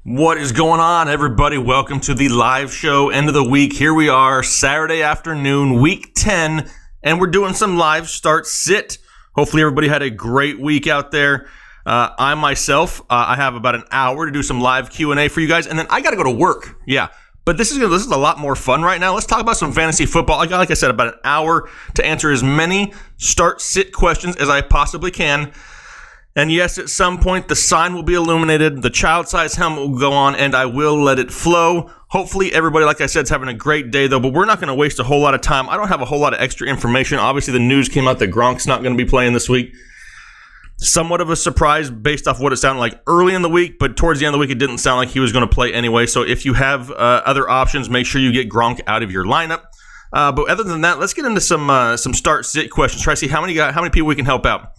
What is going on, everybody? Welcome to the live show, end of the week. Here we are, Saturday afternoon, week 10, and we're doing some live start sit. Hopefully everybody had a great week out there. I myself, I have about an hour to do some live Q&A for you guys, and then I got to go to work. Yeah, but this is a lot more fun right now. Let's talk about some fantasy football. I got, like I said, about an hour to answer as many start-sit questions as I possibly can. And yes, at some point, the sign will be illuminated, the child-size helmet will go on, and I will let it flow. Hopefully, everybody, like I said, is having a great day, though, but we're not going to waste a whole lot of time. I don't have a whole lot of extra information. Obviously, the news came out that Gronk's not going to be playing this week. Somewhat of a surprise based off what it sounded like early in the week, but towards the end of the week, it didn't sound like he was going to play anyway. So if you have other options, make sure you get Gronk out of your lineup. But other than that, let's get into some start-sit questions. Try to see how many people we can help out.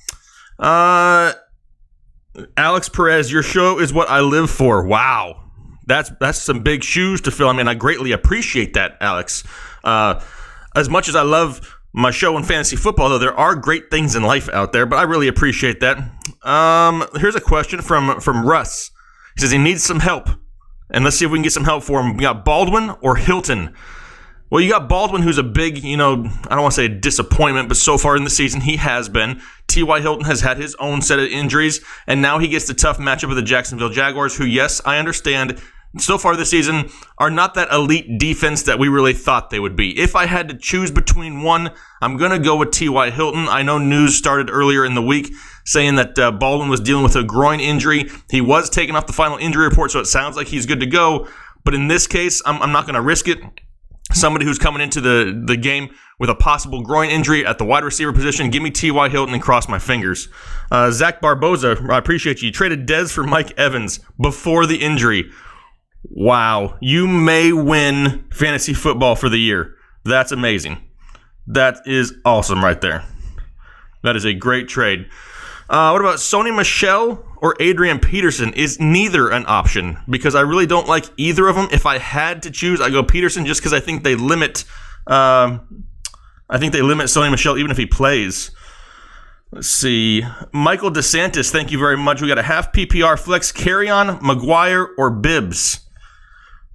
Alex Perez, your show is what I live for. Wow. That's some big shoes to fill. I mean, I greatly appreciate that, Alex. As much as I love my show in fantasy football, though, there are great things in life out there, but I really appreciate that. Here's a question from Russ. He says he needs some help, and let's see if we can get some help for him. We got Baldwin or Hilton? Well, you got Baldwin, who's a big, I don't want to say a disappointment, but so far in the season, he has been. T.Y. Hilton has had his own set of injuries, and now he gets the tough matchup of the Jacksonville Jaguars, who, yes, I understand, so far this season, are not that elite defense that we really thought they would be. If I had to choose between one, I'm going to go with T.Y. Hilton. I know news started earlier in the week saying that Baldwin was dealing with a groin injury. He was taken off the final injury report, so it sounds like he's good to go. But in this case, I'm not going to risk it. Somebody who's coming into the game with a possible groin injury at the wide receiver position, give me T.Y. Hilton and cross my fingers. Zach Barboza, I appreciate you. You traded Dez for Mike Evans before the injury. Wow. You may win fantasy football for the year. That's amazing. That is awesome right there. That is a great trade. What about Sony Michel or Adrian Peterson? Is neither an option because I really don't like either of them. If I had to choose, I go Peterson just because I think they limit. Sony Michel even if he plays. Let's see. Michael DeSantis, thank you very much. We got a half PPR flex. Carry-on, Maguire, or Bibbs.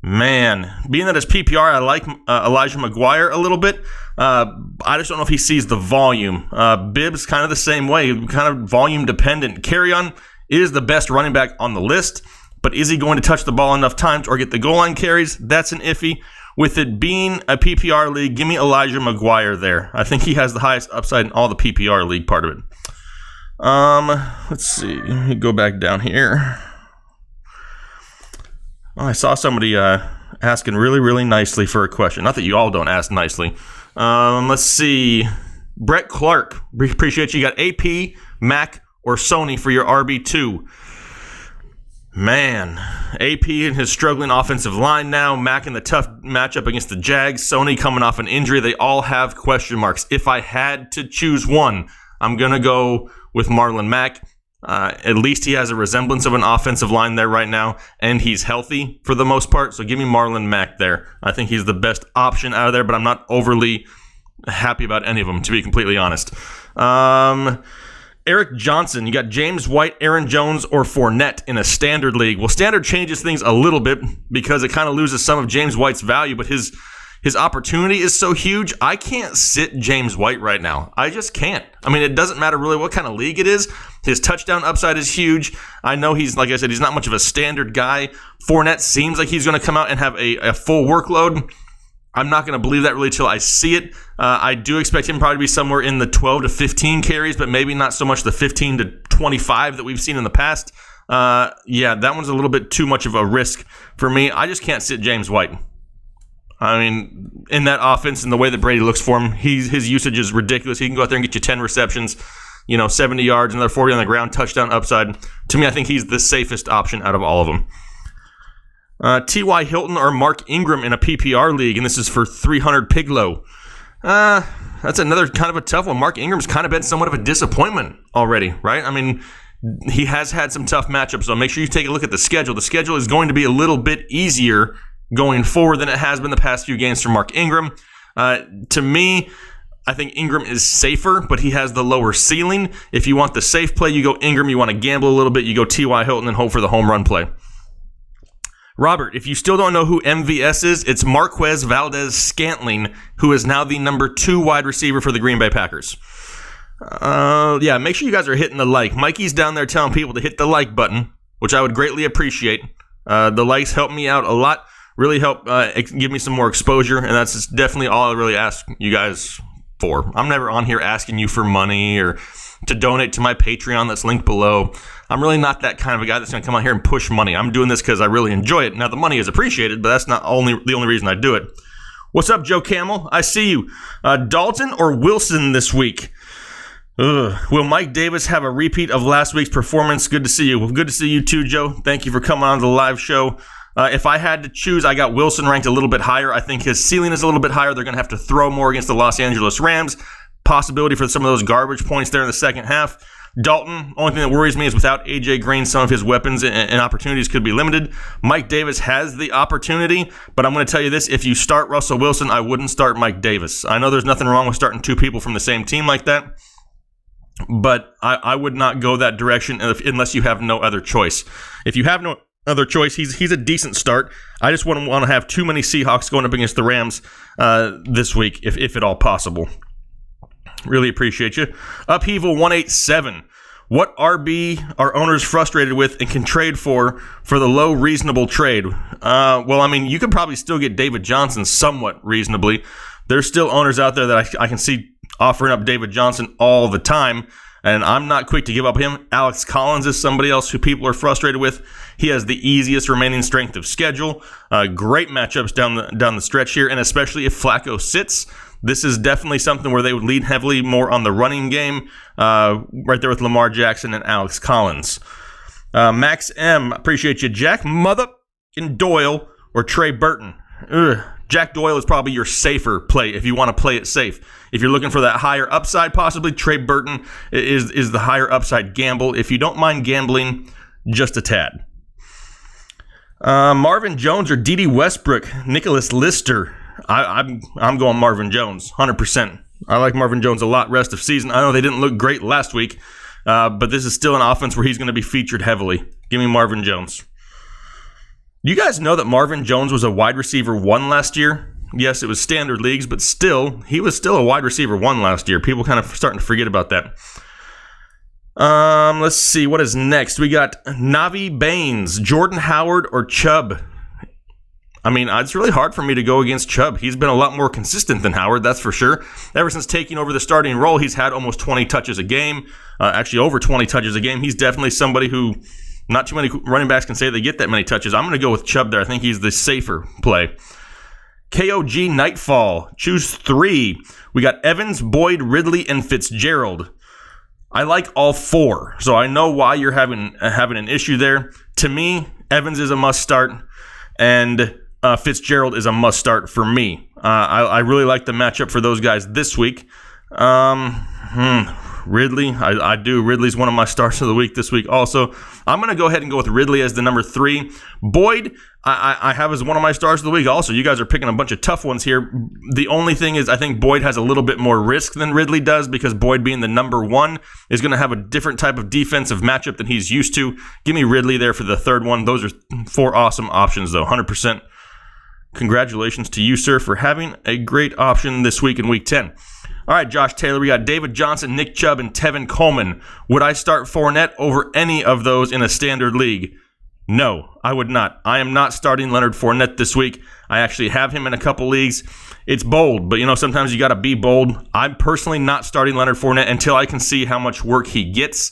Man, being that it's PPR, I like Elijah Maguire a little bit. I just don't know if he sees the volume. Bibbs kind of the same way, kind of volume dependent. Carry-on is the best running back on the list, but is he going to touch the ball enough times or get the goal line carries? That's an iffy. With it being a PPR league, give me Elijah Maguire there. I think he has the highest upside in all the PPR league part of it. Let's see. Let me go back down here. Oh, I saw somebody asking really, really nicely for a question. Not that you all don't ask nicely. Let's see. Brett Clark, appreciate you. You got AP, Mac, or Sony for your RB2. Man, AP and his struggling offensive line now. Mac in the tough matchup against the Jags. Sony coming off an injury. They all have question marks. If I had to choose one, I'm going to go with Marlon Mack. At least he has a resemblance of an offensive line there right now, and he's healthy for the most part. So give me Marlon Mack there. I think he's the best option out of there, but I'm not overly happy about any of them, to be completely honest. Eric Johnson, you got James White, Aaron Jones, or Fournette in a standard league. Well, standard changes things a little bit because it kind of loses some of James White's value, but his opportunity is so huge, I can't sit James White right now. I just can't. I mean, it doesn't matter really what kind of league it is. His touchdown upside is huge. I know he's, like I said, he's not much of a standard guy. Fournette seems like he's going to come out and have a full workload. I'm not going to believe that really till I see it. I do expect him probably to be somewhere in the 12 to 15 carries, but maybe not so much the 15 to 25 that we've seen in the past. Yeah, that one's a little bit too much of a risk for me. I just can't sit James White. I mean, in that offense and the way that Brady looks for him, his usage is ridiculous. He can go out there and get you 10 receptions, 70 yards, another 40 on the ground, touchdown upside. To me, I think he's the safest option out of all of them. T.Y. Hilton or Mark Ingram in a PPR league, and this is for 300 Piglow. That's another kind of a tough one. Mark Ingram's kind of been somewhat of a disappointment already, right? I mean, he has had some tough matchups, so make sure you take a look at the schedule. The schedule is going to be a little bit easier going forward than it has been the past few games for Mark Ingram. To me, I think Ingram is safer, but he has the lower ceiling. If you want the safe play, you go Ingram. You want to gamble a little bit, you go T.Y. Hilton and hope for the home run play. Robert, if you still don't know who MVS is, it's Marquez Valdez-Scantling, who is now the number 2 wide receiver for the Green Bay Packers. Yeah, make sure you guys are hitting the like. Mikey's down there telling people to hit the like button, which I would greatly appreciate. The likes help me out a lot, really help give me some more exposure, and that's definitely all I really ask you guys for. I'm never on here asking you for money or to donate to my Patreon that's linked below. I'm really not that kind of a guy that's going to come out here and push money. I'm doing this because I really enjoy it. Now, the money is appreciated, but that's not the only reason I do it. What's up, Joe Camel? I see you. Dalton or Wilson this week? Will Mike Davis have a repeat of last week's performance? Good to see you. Well, good to see you too, Joe. Thank you for coming on to the live show. If I had to choose, I got Wilson ranked a little bit higher. I think his ceiling is a little bit higher. They're going to have to throw more against the Los Angeles Rams. Possibility for some of those garbage points there in the second half. Dalton, only thing that worries me is without A.J. Green, some of his weapons and opportunities could be limited. Mike Davis has the opportunity, but I'm going to tell you this. If you start Russell Wilson, I wouldn't start Mike Davis. I know there's nothing wrong with starting 2 people from the same team like that, but I would not go that direction unless you have no other choice. If you have no other choice, he's a decent start. I just wouldn't want to have too many Seahawks going up against the Rams this week, if at all possible. Really appreciate you. Upheaval 187. What RB are owners frustrated with and can trade for the low reasonable trade? Well, I mean, you could probably still get David Johnson somewhat reasonably. There's still owners out there that I can see offering up David Johnson all the time, and I'm not quick to give up him. Alex Collins is somebody else who people are frustrated with. He has the easiest remaining strength of schedule. Great matchups down the stretch here, and especially if Flacco sits. This is definitely something where they would lean heavily more on the running game, right there with Lamar Jackson and Alex Collins. Max M, appreciate you. Jack Motherfucking Doyle or Trey Burton? Jack Doyle is probably your safer play if you want to play it safe. If you're looking for that higher upside, possibly Trey Burton is the higher upside gamble. If you don't mind gambling, just a tad. Marvin Jones or D.D. Westbrook? Nicholas Lister. I'm going Marvin Jones, 100%. I like Marvin Jones a lot rest of season. I know they didn't look great last week, but this is still an offense where he's going to be featured heavily. Give me Marvin Jones. You guys know that Marvin Jones was a wide receiver 1 last year? Yes, it was standard leagues, but still, he was still a wide receiver 1 last year. People kind of starting to forget about that. Let's see, what is next? We got Navi Baines, Jordan Howard, or Chubb. I mean, it's really hard for me to go against Chubb. He's been a lot more consistent than Howard, that's for sure. Ever since taking over the starting role, he's had almost 20 touches a game. Actually, over 20 touches a game. He's definitely somebody who not too many running backs can say they get that many touches. I'm going to go with Chubb there. I think he's the safer play. KOG Nightfall. Choose 3. We got Evans, Boyd, Ridley, and Fitzgerald. I like all 4, so I know why you're having an issue there. To me, Evans is a must start, and Fitzgerald is a must start for me. I really like the matchup for those guys this week. Ridley, I do. Ridley's one of my starts of the week this week also. I'm going to go ahead and go with Ridley as the number 3. Boyd, I have as one of my stars of the week also. You guys are picking a bunch of tough ones here. The only thing is I think Boyd has a little bit more risk than Ridley does because Boyd being the number 1 is going to have a different type of defensive matchup than he's used to. Give me Ridley there for the 3rd one. Those are 4 awesome options though, 100%. Congratulations to you, sir, for having a great option this week in Week 10. All right, Josh Taylor, we got David Johnson, Nick Chubb, and Tevin Coleman. Would I start Fournette over any of those in a standard league? No, I would not. I am not starting Leonard Fournette this week. I actually have him in a couple leagues. It's bold, but sometimes you got to be bold. I'm personally not starting Leonard Fournette until I can see how much work he gets.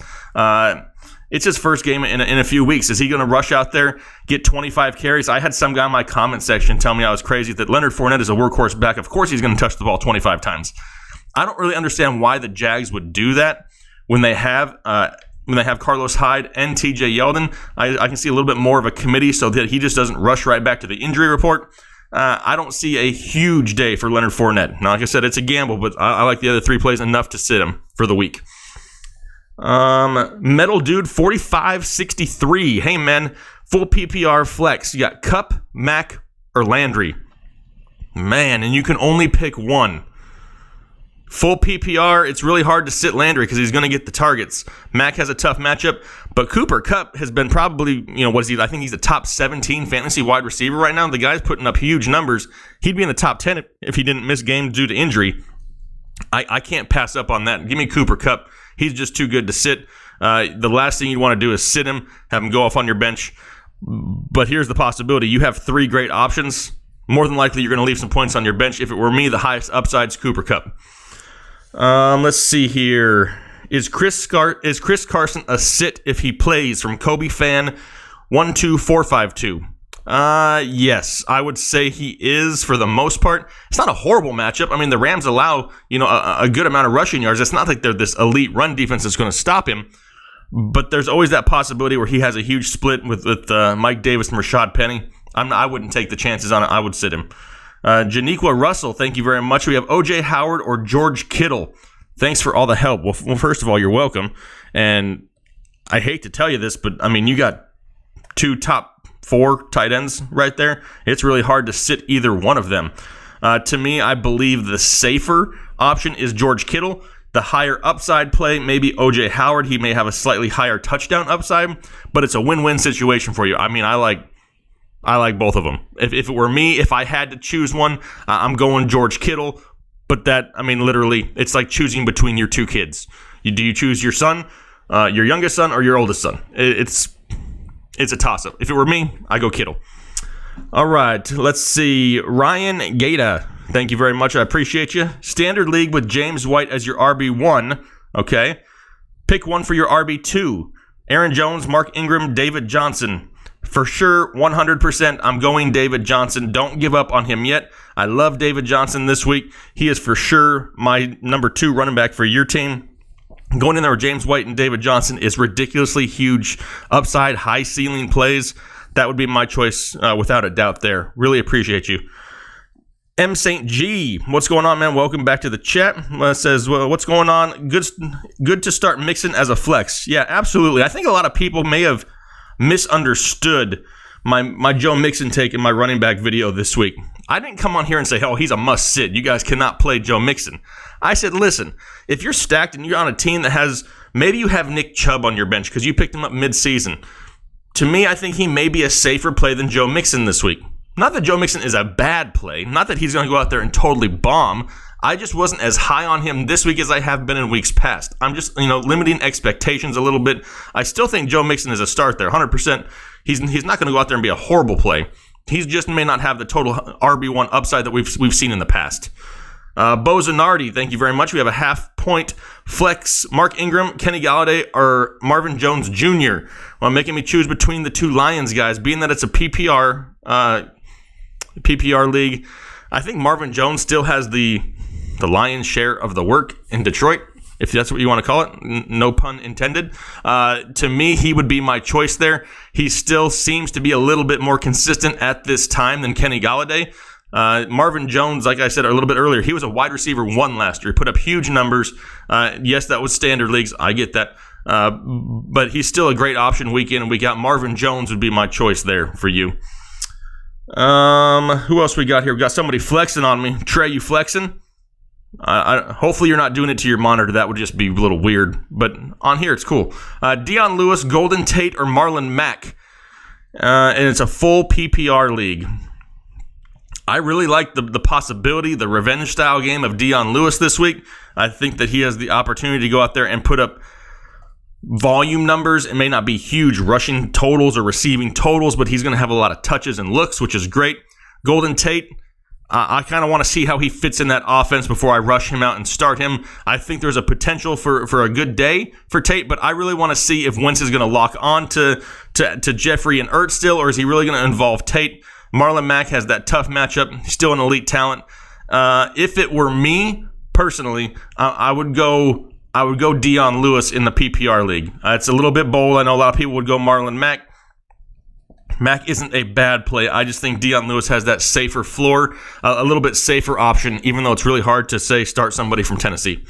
It's his first game in a few weeks. Is he going to rush out there, get 25 carries? I had some guy in my comment section tell me I was crazy that Leonard Fournette is a workhorse back. Of course he's going to touch the ball 25 times. I don't really understand why the Jags would do that when they have Carlos Hyde and TJ Yeldon. I can see a little bit more of a committee so that he just doesn't rush right back to the injury report. I don't see a huge day for Leonard Fournette. Now, like I said, it's a gamble, but I like the other 3 plays enough to sit him for the week. Metal Dude 4563. Hey, man, full PPR flex. You got Kupp, Mack, or Landry. Man, and you can only pick one. Full PPR, it's really hard to sit Landry because he's going to get the targets. Mac has a tough matchup, but Cooper Kupp has been probably, what is he? I think he's the top 17 fantasy wide receiver right now. The guy's putting up huge numbers. He'd be in the top 10 if he didn't miss games due to injury. I can't pass up on that. Give me Cooper Kupp. He's just too good to sit. The last thing you want to do is sit him, have him go off on your bench. But here's the possibility. You have 3 great options. More than likely, you're going to leave some points on your bench. If it were me, the highest upside is Cooper Kupp. Let's see here. Is Chris Carson a sit if he plays? From Kobe Fan 12452. Yes, I would say he is for the most part. It's not a horrible matchup. I mean, the Rams allow, a good amount of rushing yards. It's not like they're this elite run defense that's going to stop him. But there's always that possibility where he has a huge split with Mike Davis and Rashad Penny. I wouldn't take the chances on it. I would sit him. Janiqua Russell, thank you very much. We have O.J. Howard or George Kittle. Thanks for all the help. Well, first of all, you're welcome. And I hate to tell you this, but, you got 2 top 4 tight ends right there. It's really hard to sit either one of them. To me, I believe the safer option is George Kittle. The higher upside play, maybe O.J. Howard. He may have a slightly higher touchdown upside, but it's a win-win situation for you. I like both of them. If it were me, if I had to choose one, I'm going George Kittle. But literally, it's like choosing between your 2 kids. Do you choose your son, your youngest son, or your oldest son? It's a toss-up. If it were me, I go Kittle. All right, let's see. Ryan Gata, thank you very much. I appreciate you. Standard league with James White as your RB1. Okay. Pick one for your RB2. Aaron Jones, Mark Ingram, David Johnson. For sure, 100%, I'm going David Johnson. Don't give up on him yet. I love David Johnson this week. He is for sure my number 2 running back for your team. Going in there with James White and David Johnson is ridiculously huge upside, high ceiling plays. That would be my choice without a doubt there. Really appreciate you. M. St. G, what's going on, man? Welcome back to the chat. Says, what's going on? Good to start mixing as a flex. Yeah, absolutely. I think a lot of people may have misunderstood my Joe Mixon take in my running back video this week. I didn't come on here and say, he's a must sit. You guys cannot play Joe Mixon. I said, listen, if you're stacked and you're on a team that has, maybe you have Nick Chubb on your bench because you picked him up mid-season. To me, I think he may be a safer play than Joe Mixon this week. Not that Joe Mixon is a bad play. Not that he's going to go out there and totally bomb. I just wasn't as high on him this week as I have been in weeks past. I'm just, limiting expectations a little bit. I still think Joe Mixon is a start there, 100%. He's not going to go out there and be a horrible play. He just may not have the total RB1 upside that we've seen in the past. Bo Zanardi, thank you very much. We have a half-point flex. Mark Ingram, Kenny Galladay, or Marvin Jones Jr. Well, making me choose between the 2 Lions guys, being that it's a PPR league. I think Marvin Jones still has the lion's share of the work in Detroit, if that's what you want to call it. No pun intended. To me, he would be my choice there. He still seems to be a little bit more consistent at this time than Kenny Galladay. Marvin Jones, like I said a little bit earlier, he was a wide receiver 1 last year. He put up huge numbers. Yes, that was standard leagues. I get that. But he's still a great option week in and week out. Marvin Jones would be my choice there for you. Who else we got here? We got somebody flexing on me. Trey, you flexing? Hopefully you're not doing it to your monitor. That would just be a little weird. But on here, it's cool. Deion Lewis, Golden Tate, or Marlon Mack. And it's a full PPR league. I really like the possibility, the revenge-style game of Deion Lewis this week. I think that he has the opportunity to go out there and put up volume numbers. It may not be huge rushing totals or receiving totals, but he's going to have a lot of touches and looks, which is great. Golden Tate, I kind of want to see how he fits in that offense before I rush him out and start him. I think there's a potential for a good day for Tate, but I really want to see if Wentz is going to lock on to Jeffrey and Ertz still, or is he really going to involve Tate? Marlon Mack has that tough matchup. He's still an elite talent. If it were me personally, I would go Deion Lewis in the PPR league. It's a little bit bold. I know a lot of people would go Marlon Mack. Mack isn't a bad play. I just think Deion Lewis has that safer floor, a little bit safer option, even though it's really hard to say start somebody from Tennessee.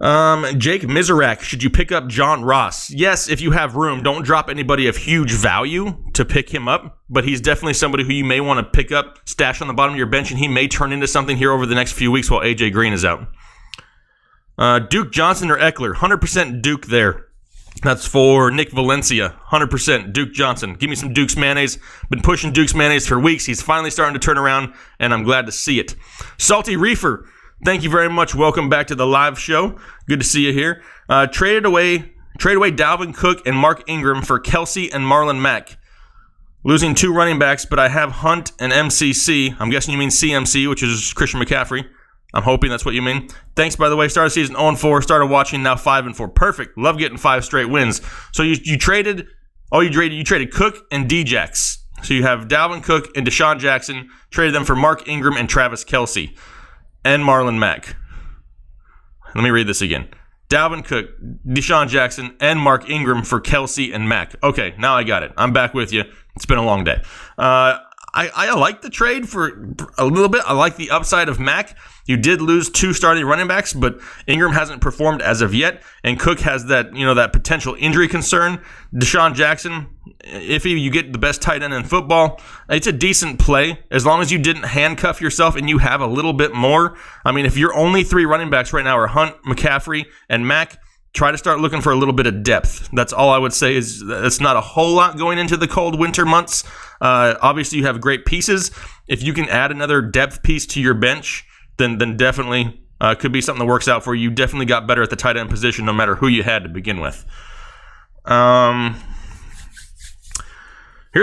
Jake Miserak, should you pick up John Ross? Yes, if you have room. Don't drop anybody of huge value to pick him up, but he's definitely somebody who you may want to pick up, stash on the bottom of your bench, and he may turn into something here over the next few weeks while AJ Green is out. Duke Johnson or Eckler? 100% Duke there. That's for Nick Valencia. 100% Duke Johnson. Give me some Duke's mayonnaise. Been pushing Duke's mayonnaise for weeks. He's finally starting to turn around, and I'm glad to see it. Salty Reefer, thank you very much. Welcome back to the live show. Good to see you here. Trade away Dalvin Cook and Mark Ingram for Kelsey and Marlon Mack. Losing 2 running backs, but I have Hunt and MCC. I'm guessing you mean CMC, which is Christian McCaffrey. I'm hoping that's what you mean. Thanks, by the way. Started season 0-4. Started watching, now 5-4. Perfect. Love getting 5 straight wins. So you traded Cook and Djax. So you have Dalvin Cook and Deshaun Jackson. Traded them for Mark Ingram and Travis Kelce and Marlon Mack. Let me read this again. Dalvin Cook, Deshaun Jackson, and Mark Ingram for Kelce and Mack. Okay, now I got it. I'm back with you. It's been a long day. I like the trade for a little bit. I like the upside of Mack. You did lose 2 starting running backs, but Ingram hasn't performed as of yet, and Cook has that potential injury concern. Deshaun Jackson, if you get the best tight end in football, it's a decent play as long as you didn't handcuff yourself and you have a little bit more. I mean, if your only 3 running backs right now are Hunt, McCaffrey, and Mack, try to start looking for a little bit of depth. That's all I would say. Is it's not a whole lot going into the cold winter months. Obviously, you have great pieces. If you can add another depth piece to your bench, then definitely could be something that works out for you. You definitely got better at the tight end position no matter who you had to begin with. Here's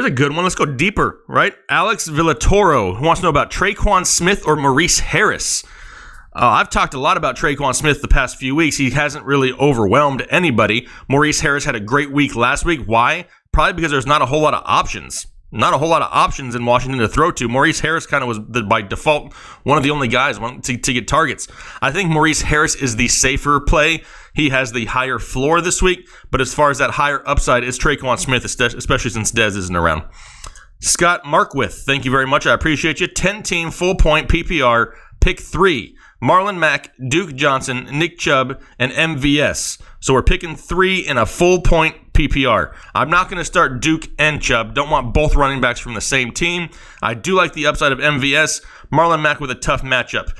a good one. Let's go deeper, right? Alex Villatoro, who wants to know about Traquan Smith or Maurice Harris. I've talked a lot about Traquan Smith the past few weeks. He hasn't really overwhelmed anybody. Maurice Harris had a great week last week. Why? Probably because there's not a whole lot of options. Not a whole lot of options in Washington to throw to. Maurice Harris kind of was, by default, one of the only guys to get targets. I think Maurice Harris is the safer play. He has the higher floor this week, but as far as that higher upside, it's Traquan Smith, especially since Dez isn't around. Scott Markwith, thank you very much. I appreciate you. 10-team, full-point PPR, pick 3. Marlon Mack, Duke Johnson, Nick Chubb, and MVS. So we're picking 3 in a full-point PPR. I'm not going to start Duke and Chubb. Don't want both running backs from the same team. I do like the upside of MVS. Marlon Mack with a tough matchup.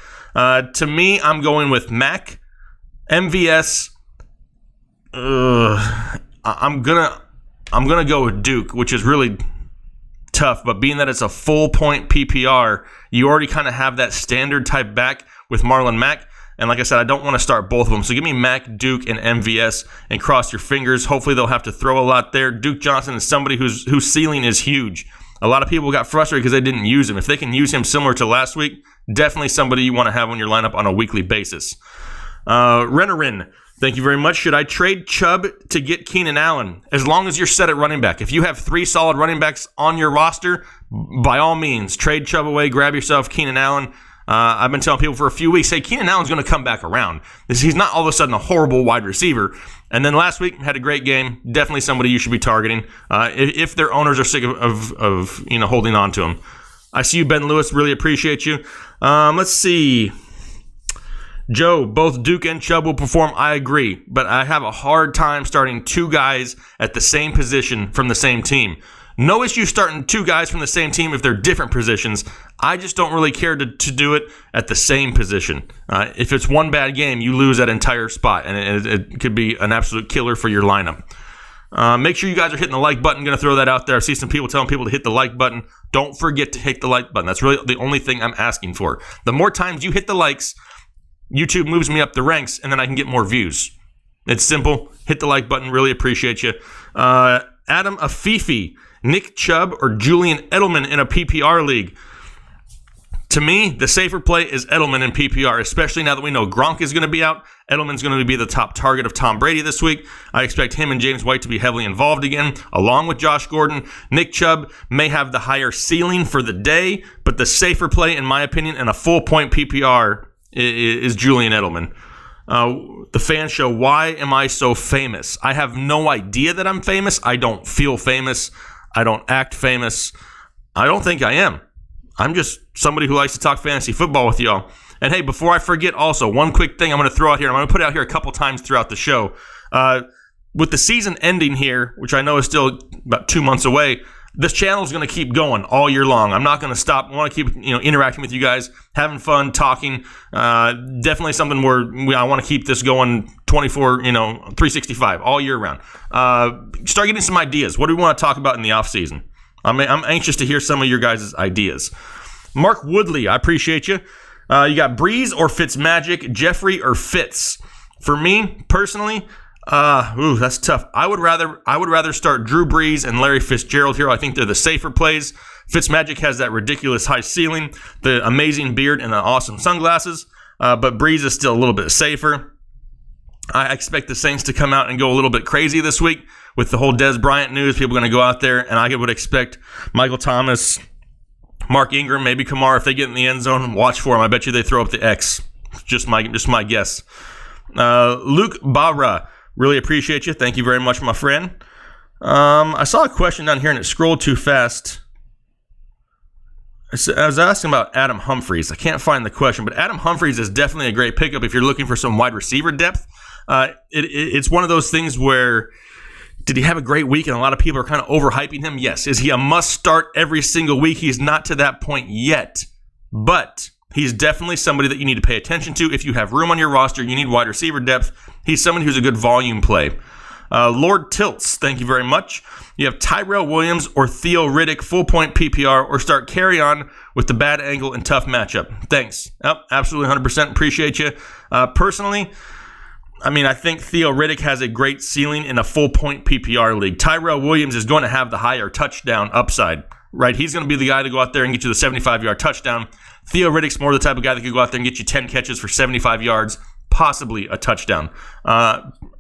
To me, I'm going with Mack, MVS. I'm gonna go with Duke, which is really tough. But being that it's a full-point PPR, you already kind of have that standard type back with Marlon Mack. And like I said, I don't want to start both of them. So give me Mack, Duke, and MVS and cross your fingers. Hopefully they'll have to throw a lot there. Duke Johnson is somebody whose ceiling is huge. A lot of people got frustrated because they didn't use him. If they can use him similar to last week, definitely somebody you want to have on your lineup on a weekly basis. Rennerin, thank you very much. Should I trade Chubb to get Keenan Allen? As long as you're set at running back. If you have 3 solid running backs on your roster, by all means, trade Chubb away, grab yourself Keenan Allen. I've been telling people for a few weeks, hey, Keenan Allen's going to come back around. He's not all of a sudden a horrible wide receiver. And then last week, had a great game. Definitely somebody you should be targeting if their owners are sick of holding on to him. I see you, Ben Lewis. Really appreciate you. Let's see. Joe, both Duke and Chubb will perform. I agree. But I have a hard time starting 2 guys at the same position from the same team. No issue starting 2 guys from the same team if they're different positions. I just don't really care to do it at the same position. If it's one bad game, you lose that entire spot, and it could be an absolute killer for your lineup. Make sure you guys are hitting the like button. Going to throw that out there. I see some people telling people to hit the like button. Don't forget to hit the like button. That's really the only thing I'm asking for. The more times you hit the likes, YouTube moves me up the ranks, and then I can get more views. It's simple. Hit the like button. Really appreciate you. Adam Afifi, Nick Chubb, or Julian Edelman in a PPR league. To me, the safer play is Edelman in PPR, especially now that we know Gronk is going to be out. Edelman's going to be the top target of Tom Brady this week. I expect him and James White to be heavily involved again, along with Josh Gordon. Nick Chubb may have the higher ceiling for the day, but the safer play, in my opinion, in a full-point PPR is Julian Edelman. The fan show, why am I so famous? I have no idea that I'm famous. I don't feel famous. I don't act famous. I don't think I am. I'm just somebody who likes to talk fantasy football with y'all. And hey, before I forget also, one quick thing I'm going to throw out here. I'm going to put it out here a couple times throughout the show. With the season ending here, which I know is still about 2 months away, this channel is going to keep going all year long. I'm not going to stop. I want to keep interacting with you guys, having fun, talking. Definitely something where I want to keep this going 365 all year round. Start getting some ideas. What do we want to talk about in the off season? I'm anxious to hear some of your guys' ideas. Mark Woodley, I appreciate you. You got Breeze or Fitzmagic, Jeffrey or Fitz. For me personally, that's tough. I would rather start Drew Brees and Larry Fitzgerald here. I think they're the safer plays. Fitzmagic has that ridiculous high ceiling, the amazing beard, and the awesome sunglasses. But Brees is still a little bit safer. I expect the Saints to come out and go a little bit crazy this week with the whole Dez Bryant news. People are going to go out there, and I would expect Michael Thomas, Mark Ingram, maybe Kamara, if they get in the end zone, watch for them. I bet you they throw up the X. Just my guess. Luke Barra, really appreciate you. Thank you very much, my friend. I saw a question down here and it scrolled too fast. I was asking about Adam Humphries. I can't find the question, but Adam Humphries is definitely a great pickup if you're looking for some wide receiver depth. It's one of those things where, did he have a great week and a lot of people are kind of overhyping him? Yes. Is he a must start every single week? He's not to that point yet, but he's definitely somebody that you need to pay attention to. If you have room on your roster, you need wide receiver depth. He's someone who's a good volume play. Lord Tilts, thank you very much. You have Tyrell Williams or Theo Riddick, full point PPR, or start carry on with the bad angle and tough matchup. Thanks. Yep, absolutely 100% appreciate you. Personally, I think Theo Riddick has a great ceiling in a full point PPR league. Tyrell Williams is going to have the higher touchdown upside, right? He's going to be the guy to go out there and get you the 75-yard touchdown. Theo Riddick's more the type of guy that could go out there and get you 10 catches for 75 yards, possibly a touchdown.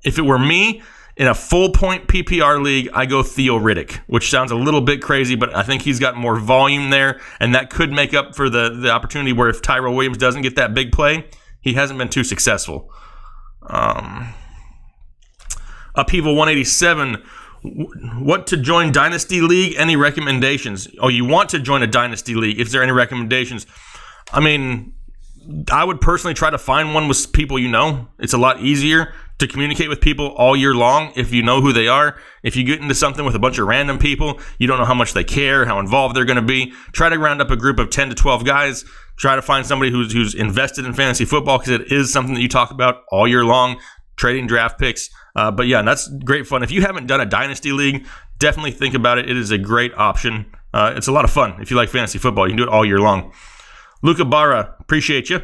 If it were me, in a full-point PPR league, I go Theo Riddick, which sounds a little bit crazy, but I think he's got more volume there, and that could make up for the opportunity where if Tyrell Williams doesn't get that big play, he hasn't been too successful. Upheaval 187, what to join Dynasty League? Any recommendations? Oh, you want to join a Dynasty League. Is there any recommendations? I would personally try to find one with people you know. It's a lot easier to communicate with people all year long if you know who they are. If you get into something with a bunch of random people, you don't know how much they care, how involved they're going to be. Try to round up a group of 10 to 12 guys. Try to find somebody who's invested in fantasy football, because it is something that you talk about all year long, trading draft picks. But yeah, that's great fun. If you haven't done a Dynasty League, definitely think about it. It is a great option. It's a lot of fun. If you like fantasy football, you can do it all year long. Luca Barra, appreciate you.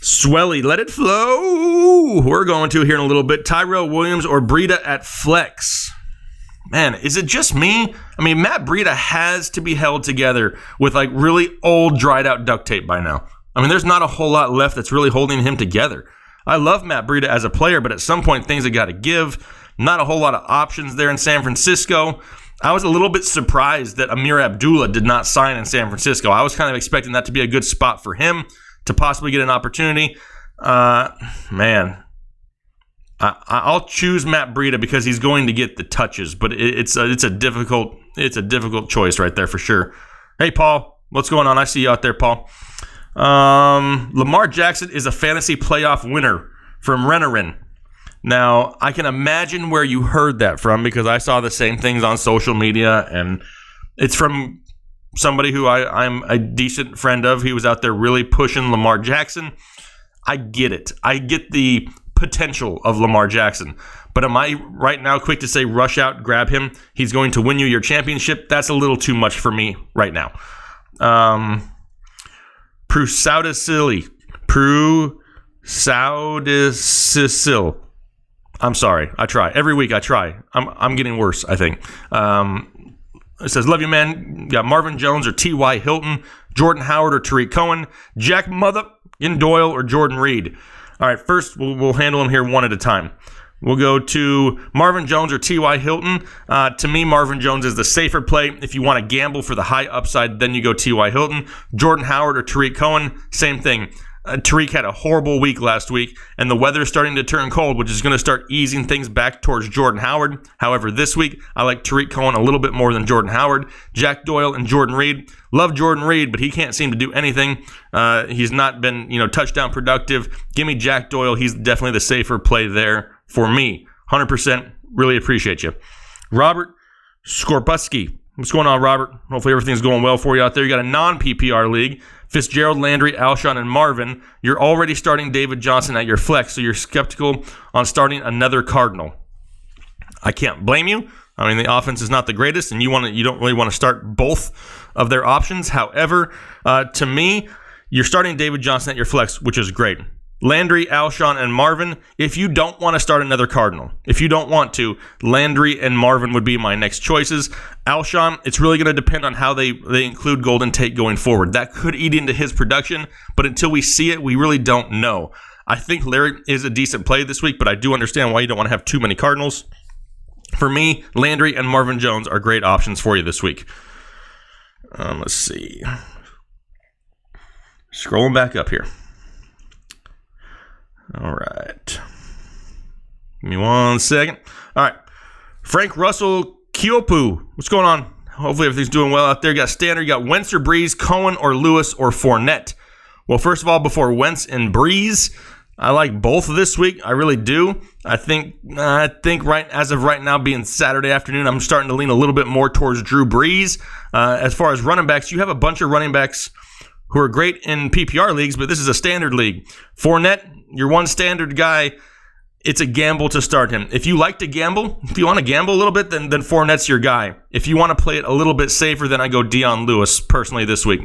Swelly, let it flow. We're going to here in a little bit. Tyrell Williams or Breida at flex. Man, is it just me? Matt Breida has to be held together with like really old, dried out duct tape by now. There's not a whole lot left that's really holding him together. I love Matt Breida as a player, but at some point things have got to give. Not a whole lot of options there in San Francisco. I was a little bit surprised that Amir Abdullah did not sign in San Francisco. I was kind of expecting that to be a good spot for him to possibly get an opportunity. I'll choose Matt Breida because he's going to get the touches, but it's a difficult choice right there for sure. Hey, Paul, what's going on? I see you out there, Paul. Lamar Jackson is a fantasy playoff winner from Rennerin. Now, I can imagine where you heard that from because I saw the same things on social media, and it's from somebody who I'm a decent friend of. He was out there really pushing Lamar Jackson. I get it. I get the potential of Lamar Jackson. But am I right now quick to say rush out, grab him? He's going to win you your championship. That's a little too much for me right now. Prusaudacil. I'm sorry. I try. Every week I try. I'm getting worse, I think. It says, love you, man. You got Marvin Jones or T.Y. Hilton, Jordan Howard or Tariq Cohen, Jack Motherfucking Doyle or Jordan Reed. All right, first we'll handle them here one at a time. We'll go to Marvin Jones or T.Y. Hilton. To me, Marvin Jones is the safer play. If you want to gamble for the high upside, then you go T.Y. Hilton. Jordan Howard or Tariq Cohen, same thing. Tariq had a horrible week last week, and the weather is starting to turn cold, which is going to start easing things back towards Jordan Howard. However, this week, I like Tariq Cohen a little bit more than Jordan Howard. Jack Doyle and Jordan Reed. Love Jordan Reed, but he can't seem to do anything. He's not been, touchdown productive. Give me Jack Doyle. He's definitely the safer play there for me. 100%. Really appreciate you. Robert Skorbuski. What's going on, Robert? Hopefully everything's going well for you out there. You got a non-PPR league. Fitzgerald, Landry, Alshon, and Marvin. You're already starting David Johnson at your flex, so you're skeptical on starting another Cardinal. I can't blame you. I mean, the offense is not the greatest, and you don't really want to start both of their options. However, to me, you're starting David Johnson at your flex, which is great. Landry, Alshon, and Marvin. If you don't want to start another Cardinal, if you don't want to, Landry and Marvin would be my next choices. Alshon, it's really going to depend on how they include Golden Tate going forward. That could eat into his production, but until we see it, we really don't know. I think Larry is a decent play this week, but I do understand why you don't want to have too many Cardinals. For me, Landry and Marvin Jones are great options for you this week. Let's see. Scrolling back up here. All right. Give me 1 second. All right. Frank Russell Kiopu. What's going on? Hopefully everything's doing well out there. You got Standard. You got Wentz or Breeze, Cohen or Lewis or Fournette. Well, first of all, before Wentz and Breeze, I like both this week. I really do. I think right as of right now, being Saturday afternoon, I'm starting to lean a little bit more towards Drew Brees. As far as running backs, you have a bunch of running backs who are great in PPR leagues, but this is a standard league. Fournette, your one standard guy, it's a gamble to start him. If you like to gamble, if you want to gamble a little bit, then Fournette's your guy. If you want to play it a little bit safer, then I go Dion Lewis personally this week.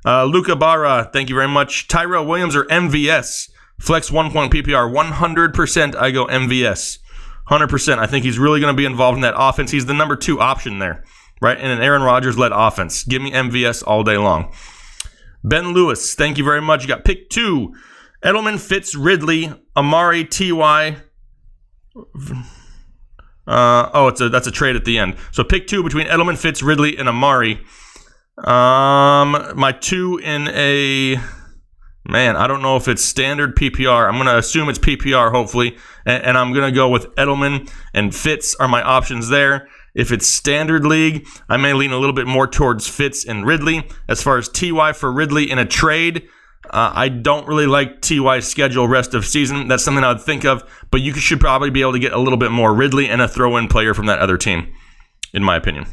Luca Barra, thank you very much. Tyrell Williams or MVS. Flex 1 point PPR, 100% I go MVS. 100%. I think he's really going to be involved in that offense. He's the number 2 option there, right? In an Aaron Rodgers-led offense. Give me MVS all day long. Ben Lewis, thank you very much. You got pick 2. Edelman, Fitz, Ridley, Amari, T.Y. That's a trade at the end. So pick 2 between Edelman, Fitz, Ridley, and Amari. My 2 in a... Man, I don't know if it's standard PPR. I'm going to assume it's PPR, hopefully. And I'm going to go with Edelman and Fitz are my options there. If it's standard league, I may lean a little bit more towards Fitz and Ridley. As far as T.Y. for Ridley in a trade, I don't really like T.Y.'s schedule rest of season. That's something I would think of. But you should probably be able to get a little bit more Ridley and a throw-in player from that other team, in my opinion.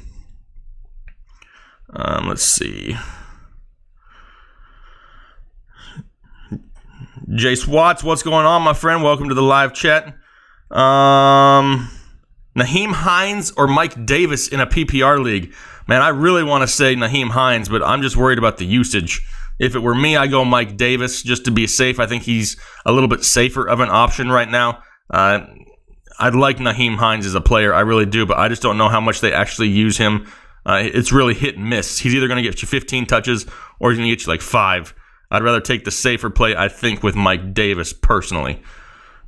Let's see. Jace Watts, what's going on, my friend? Welcome to the live chat. Naheem Hines or Mike Davis in a PPR league. Man, I really want to say Naheem Hines, but I'm just worried about the usage. If it were me, I go Mike Davis just to be safe. I think he's a little bit safer of an option right now. I'd like Naheem Hines as a player. I really do, but I just don't know how much they actually use him. It's really hit and miss. He's either going to get you 15 touches or he's going to get you like 5. I'd rather take the safer play, I think, with Mike Davis personally.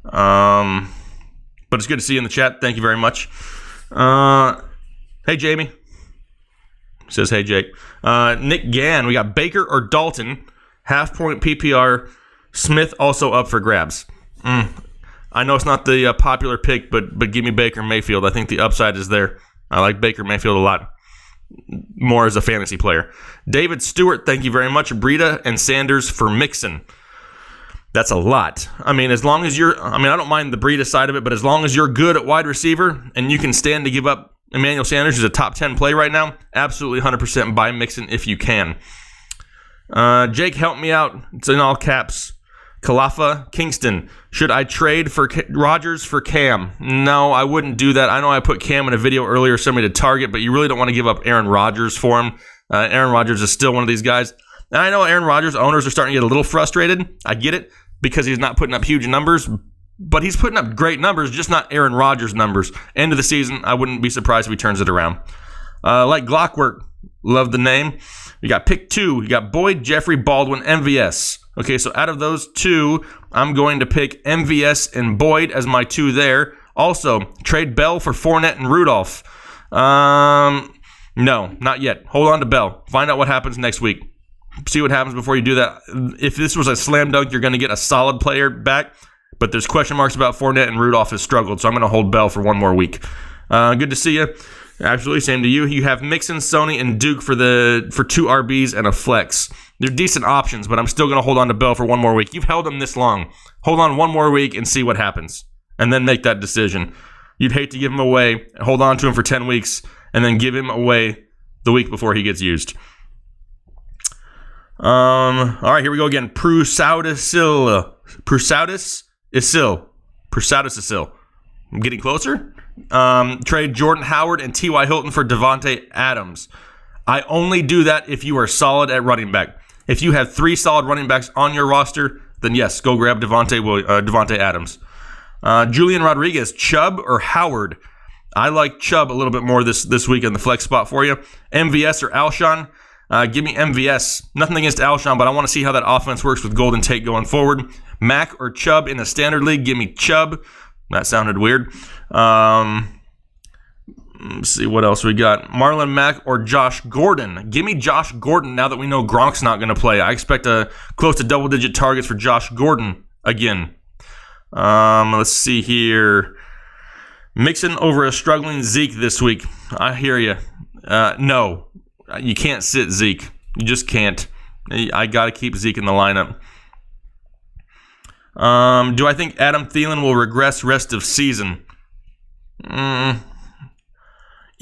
But it's good to see you in the chat. Thank you very much. Hey, Jamie. Says, hey, Jake. Nick Gann, we got Baker or Dalton. Half-point PPR. Smith also up for grabs. I know it's not the popular pick, but give me Baker Mayfield. I think the upside is there. I like Baker Mayfield a lot more as a fantasy player. David Stewart, thank you very much. Breida and Sanders for Mixon. That's a lot. I mean, as long as I don't mind the Breida side of it, but as long as you're good at wide receiver and you can stand to give up Emmanuel Sanders, who's a top 10 play right now, absolutely 100% buy Mixon if you can. Jake, help me out. It's in all caps. Khalifa Kingston. Should I trade for Rodgers for Cam? No, I wouldn't do that. I know I put Cam in a video earlier, somebody to target, but you really don't want to give up Aaron Rodgers for him. Aaron Rodgers is still one of these guys. And I know Aaron Rodgers owners are starting to get a little frustrated. I get it, because he's not putting up huge numbers, but he's putting up great numbers, just not Aaron Rodgers numbers. End of the season, I wouldn't be surprised if he turns it around. Like Glockwork, love the name. You got pick 2. You got Boyd, Jeffrey, Baldwin, MVS. Okay, so out of those 2, I'm going to pick MVS and Boyd as my 2 there. Also, trade Bell for Fournette and Rudolph. No, not yet. Hold on to Bell. Find out what happens next week. See what happens before you do that. If this was a slam dunk, you're going to get a solid player back. But there's question marks about Fournette, and Rudolph has struggled. So I'm going to hold Bell for one more week. Good to see you. Absolutely, same to you. You have Mixon, Sony, and Duke for 2 RBs and a flex. They're decent options, but I'm still going to hold on to Bell for one more week. You've held him this long. Hold on one more week and see what happens. And then make that decision. You'd hate to give him away, hold on to him for 10 weeks, and then give him away the week before he gets used. All right, here we go again. Prusaudis Isil. I'm getting closer. Trade Jordan Howard and T.Y. Hilton for Devontae Adams. I only do that if you are solid at running back. If you have 3 solid running backs on your roster, then yes, go grab Devontae Adams. Julian Rodriguez, Chubb or Howard? I like Chubb a little bit more this week in the flex spot for you. MVS or Alshon? Give me MVS. Nothing against Alshon, but I want to see how that offense works with Golden Tate going forward. Mac or Chubb in a standard league? Give me Chubb. That sounded weird. Let's see what else we got. Marlon Mack or Josh Gordon? Give me Josh Gordon now that we know Gronk's not going to play. I expect close to double-digit targets for Josh Gordon again. Let's see here. Mixon over a struggling Zeke this week. I hear you. No, you can't sit Zeke. You just can't. I got to keep Zeke in the lineup. Do I think Adam Thielen will regress rest of season?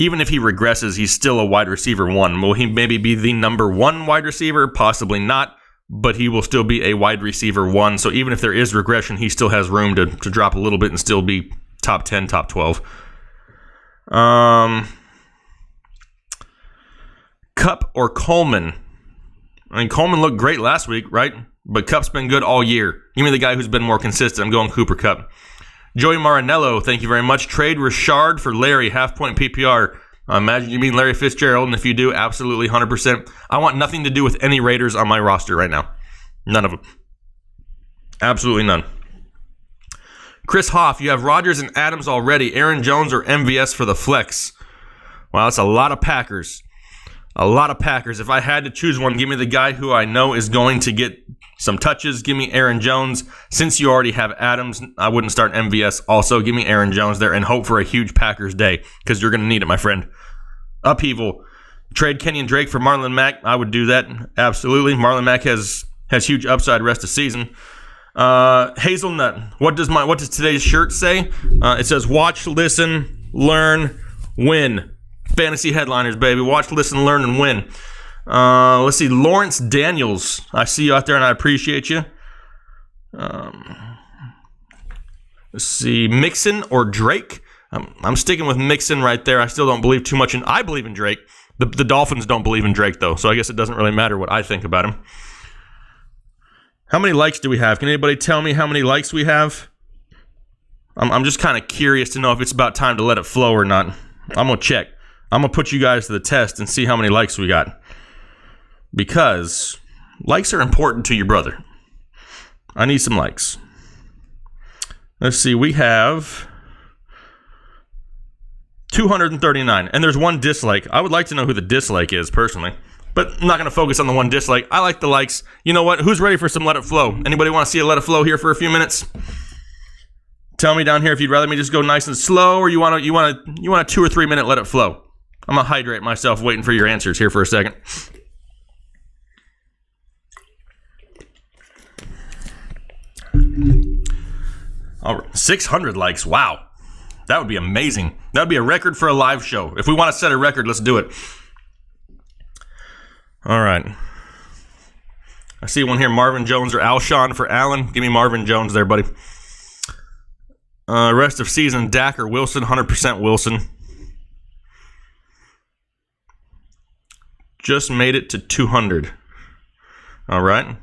Even if he regresses, he's still a wide receiver 1. Will he maybe be the number 1 wide receiver? Possibly not, but he will still be a wide receiver 1. So even if there is regression, he still has room to drop a little bit and still be top 10, top 12. Kupp or Coleman? I mean, Coleman looked great last week, right? But Kupp's been good all year. Give me the guy who's been more consistent. I'm going Cooper Kupp. Joey Marinello, thank you very much. Trade Rashard for Larry, half-point PPR. I imagine you mean Larry Fitzgerald, and if you do, absolutely 100%. I want nothing to do with any Raiders on my roster right now. None of them. Absolutely none. Chris Hoff, you have Rodgers and Adams already. Aaron Jones or MVS for the flex. Wow, that's a lot of Packers. A lot of Packers. If I had to choose one, give me the guy who I know is going to get some touches. Give me Aaron Jones. Since you already have Adams, I wouldn't start MVS. Also, give me Aaron Jones there and hope for a huge Packers day because you're going to need it, my friend. Upheaval. Trade Kenyon Drake for Marlon Mack. I would do that. Absolutely. Marlon Mack has huge upside rest of season. Hazelnut. What does today's shirt say? It says watch, listen, learn, win. Fantasy Headliners, baby. Watch, listen, learn, and win. Let's see. Lawrence Daniels. I see you out there, and I appreciate you. Let's see. Mixon or Drake? I'm sticking with Mixon right there. I still don't believe too much I believe in Drake. The Dolphins don't believe in Drake, though, so I guess it doesn't really matter what I think about him. How many likes do we have? Can anybody tell me how many likes we have? I'm just kind of curious to know if it's about time to let it flow or not. I'm going to check. I'm going to put you guys to the test and see how many likes we got. Because likes are important to your brother. I need some likes. Let's see. We have 239. And there's one dislike. I would like to know who the dislike is, personally. But I'm not going to focus on the one dislike. I like the likes. You know what? Who's ready for some Let It Flow? Anybody want to see a Let It Flow here for a few minutes? Tell me down here if you'd rather me just go nice and slow or you want a 2 or 3 minute Let It Flow. I'm going to hydrate myself waiting for your answers here for a second. All right, 600 likes. Wow. That would be amazing. That would be a record for a live show. If we want to set a record, let's do it. All right. I see one here, Marvin Jones or Alshon for Allen. Give me Marvin Jones there, buddy. Rest of season, Dak or Wilson, 100% Wilson. Just made it to 200. All right.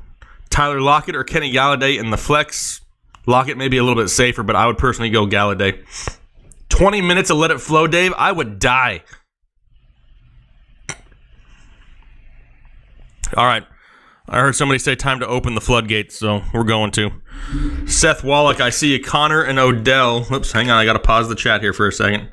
Tyler Lockett or Kenny Galladay in the flex. Lockett may be a little bit safer, but I would personally go Galladay. 20 minutes of Let It Flow, Dave. I would die. All right. I heard somebody say time to open the floodgates, so we're going to. Seth Wallach, I see you. Connor and Odell. Oops, hang on. I got to pause the chat here for a second.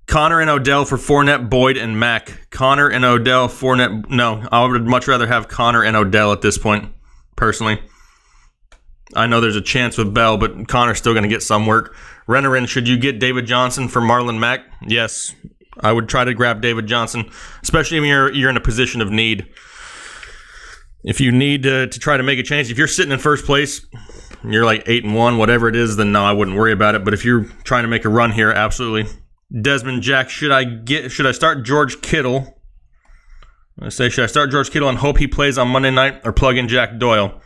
Connor and Odell for Fournette, Boyd, and Mack. Connor and Odell, Fournette. No, I would much rather have Connor and Odell at this point, personally. I know there's a chance with Bell, but Connor's still going to get some work. Rennerin, should you get David Johnson for Marlon Mack? Yes, I would try to grab David Johnson, especially when you're in a position of need. If you need to try to make a change, if you're sitting in first place, and you're like 8-1, whatever it is, then no, I wouldn't worry about it. But if you're trying to make a run here, absolutely. Desmond Jack, should I start George Kittle? Should I start George Kittle and hope he plays on Monday night, or plug in Jack Doyle?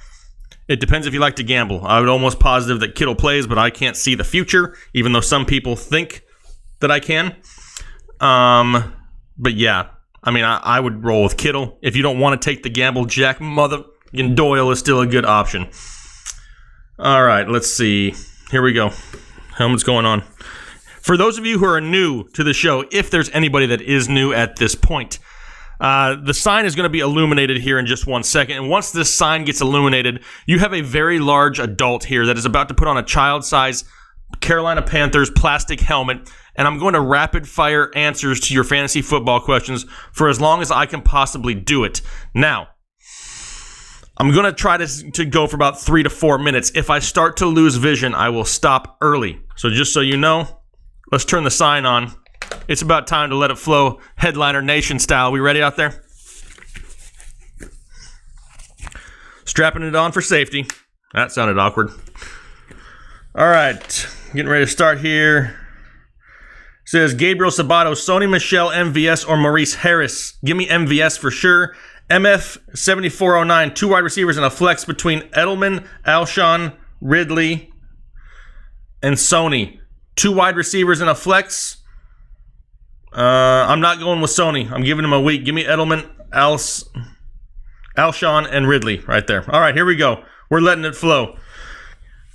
It depends if you like to gamble. I would almost positive that Kittle plays, but I can't see the future, even though some people think that I can. But yeah, I mean, I would roll with Kittle. If you don't want to take the gamble, Jack Doyle is still a good option. All right, let's see. Here we go. What's going on? For those of you who are new to the show, if there's anybody that is new at this point, the sign is going to be illuminated here in just 1 second. And once this sign gets illuminated, you have a very large adult here that is about to put on a child-size Carolina Panthers plastic helmet. And I'm going to rapid fire answers to your fantasy football questions for as long as I can possibly do it. Now, I'm going to try to go for about 3 to 4 minutes. If I start to lose vision, I will stop early. So just so you know, let's turn the sign on. It's about time to let it flow, Headliner Nation style. We ready out there? Strapping it on for safety. That sounded awkward. All right, getting ready to start here. It says Gabriel Sabato, Sony Michel, MVS, or Maurice Harris. Give me MVS for sure. MF7409, 2 wide receivers and a flex between Edelman, Alshon, Ridley, and Sony. 2 wide receivers and a flex. I'm not going with Sony. I'm giving him a week. Give me Edelman, Alshon, and Ridley right there. All right, here we go. We're letting it flow.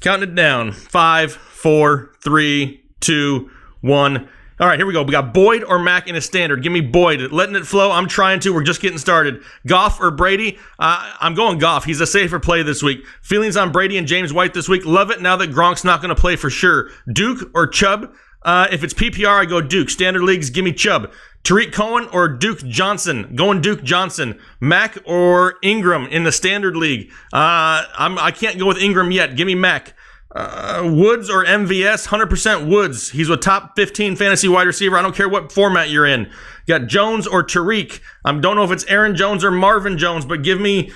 Counting it down. 5, 4, 3, 2, 1. All right, here we go. We got Boyd or Mack in a standard. Give me Boyd. Letting it flow. I'm trying to. We're just getting started. Goff or Brady? I'm going Goff. He's a safer play this week. Feelings on Brady and James White this week. Love it now that Gronk's not going to play for sure. Duke or Chubb? If it's PPR, I go Duke. Standard leagues, give me Chubb. Tariq Cohen or Duke Johnson? Going Duke Johnson. Mack or Ingram in the standard league? I can't go with Ingram yet. Give me Mack. Woods or MVS? 100% Woods. He's a top 15 fantasy wide receiver. I don't care what format you're in. You got Jones or Tariq. I don't know if it's Aaron Jones or Marvin Jones, but give me,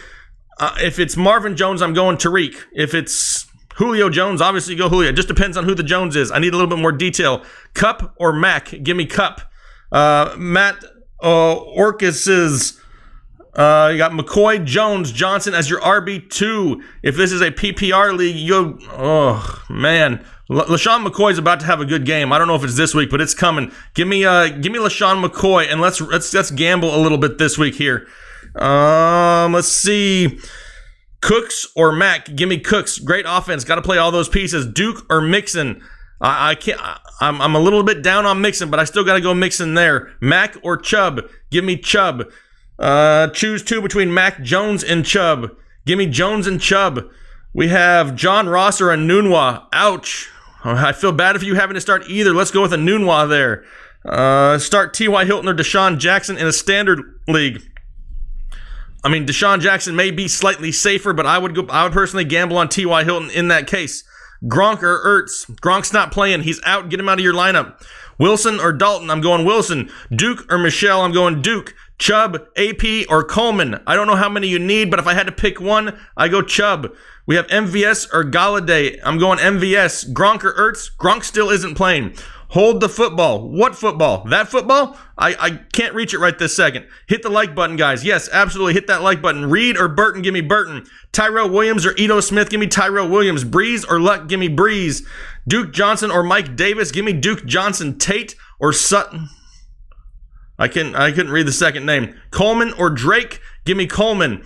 if it's Marvin Jones, I'm going Tariq. If it's Julio Jones, obviously go Julio. It just depends on who the Jones is. I need a little bit more detail. Cup or Mack? Give me Cup. Matt Orcus's. You got McCoy, Jones, Johnson as your RB2. If this is a PPR league, man. LaShawn McCoy's about to have a good game. I don't know if it's this week, but it's coming. Give me LaShawn McCoy, and let's gamble a little bit this week here. Let's see. Cooks or Mack? Give me Cooks. Great offense. Got to play all those pieces. Duke or Mixon? I can't. I'm a little bit down on Mixon, but I still got to go Mixon there. Mack or Chubb? Give me Chubb. Choose 2 between Mac Jones and Chubb. Give me Jones and Chubb. We have John Ross or Enunwa. Ouch. I feel bad if you having to start either. Let's go with Enunwa there. Start T.Y. Hilton or Deshaun Jackson in a standard league. I mean, Deshaun Jackson may be slightly safer, but I would personally gamble on T.Y. Hilton in that case. Gronk or Ertz? Gronk's not playing. He's out. Get him out of your lineup. Wilson or Dalton? I'm going Wilson. Duke or Michelle? I'm going Duke. Chubb, AP, or Coleman? I don't know how many you need, but if I had to pick one, I go Chubb. We have MVS or Galladay. I'm going MVS. Gronk or Ertz? Gronk still isn't playing. Hold the football. What football? That football? I can't reach it right this second. Hit the like button, guys. Yes, absolutely. Hit that like button. Reed or Burton? Give me Burton. Tyrell Williams or Ito Smith? Give me Tyrell Williams. Breeze or Luck? Give me Breeze. Duke Johnson or Mike Davis? Give me Duke Johnson. Tate or Sutton? I couldn't read the second name. Coleman or Drake? Give me Coleman.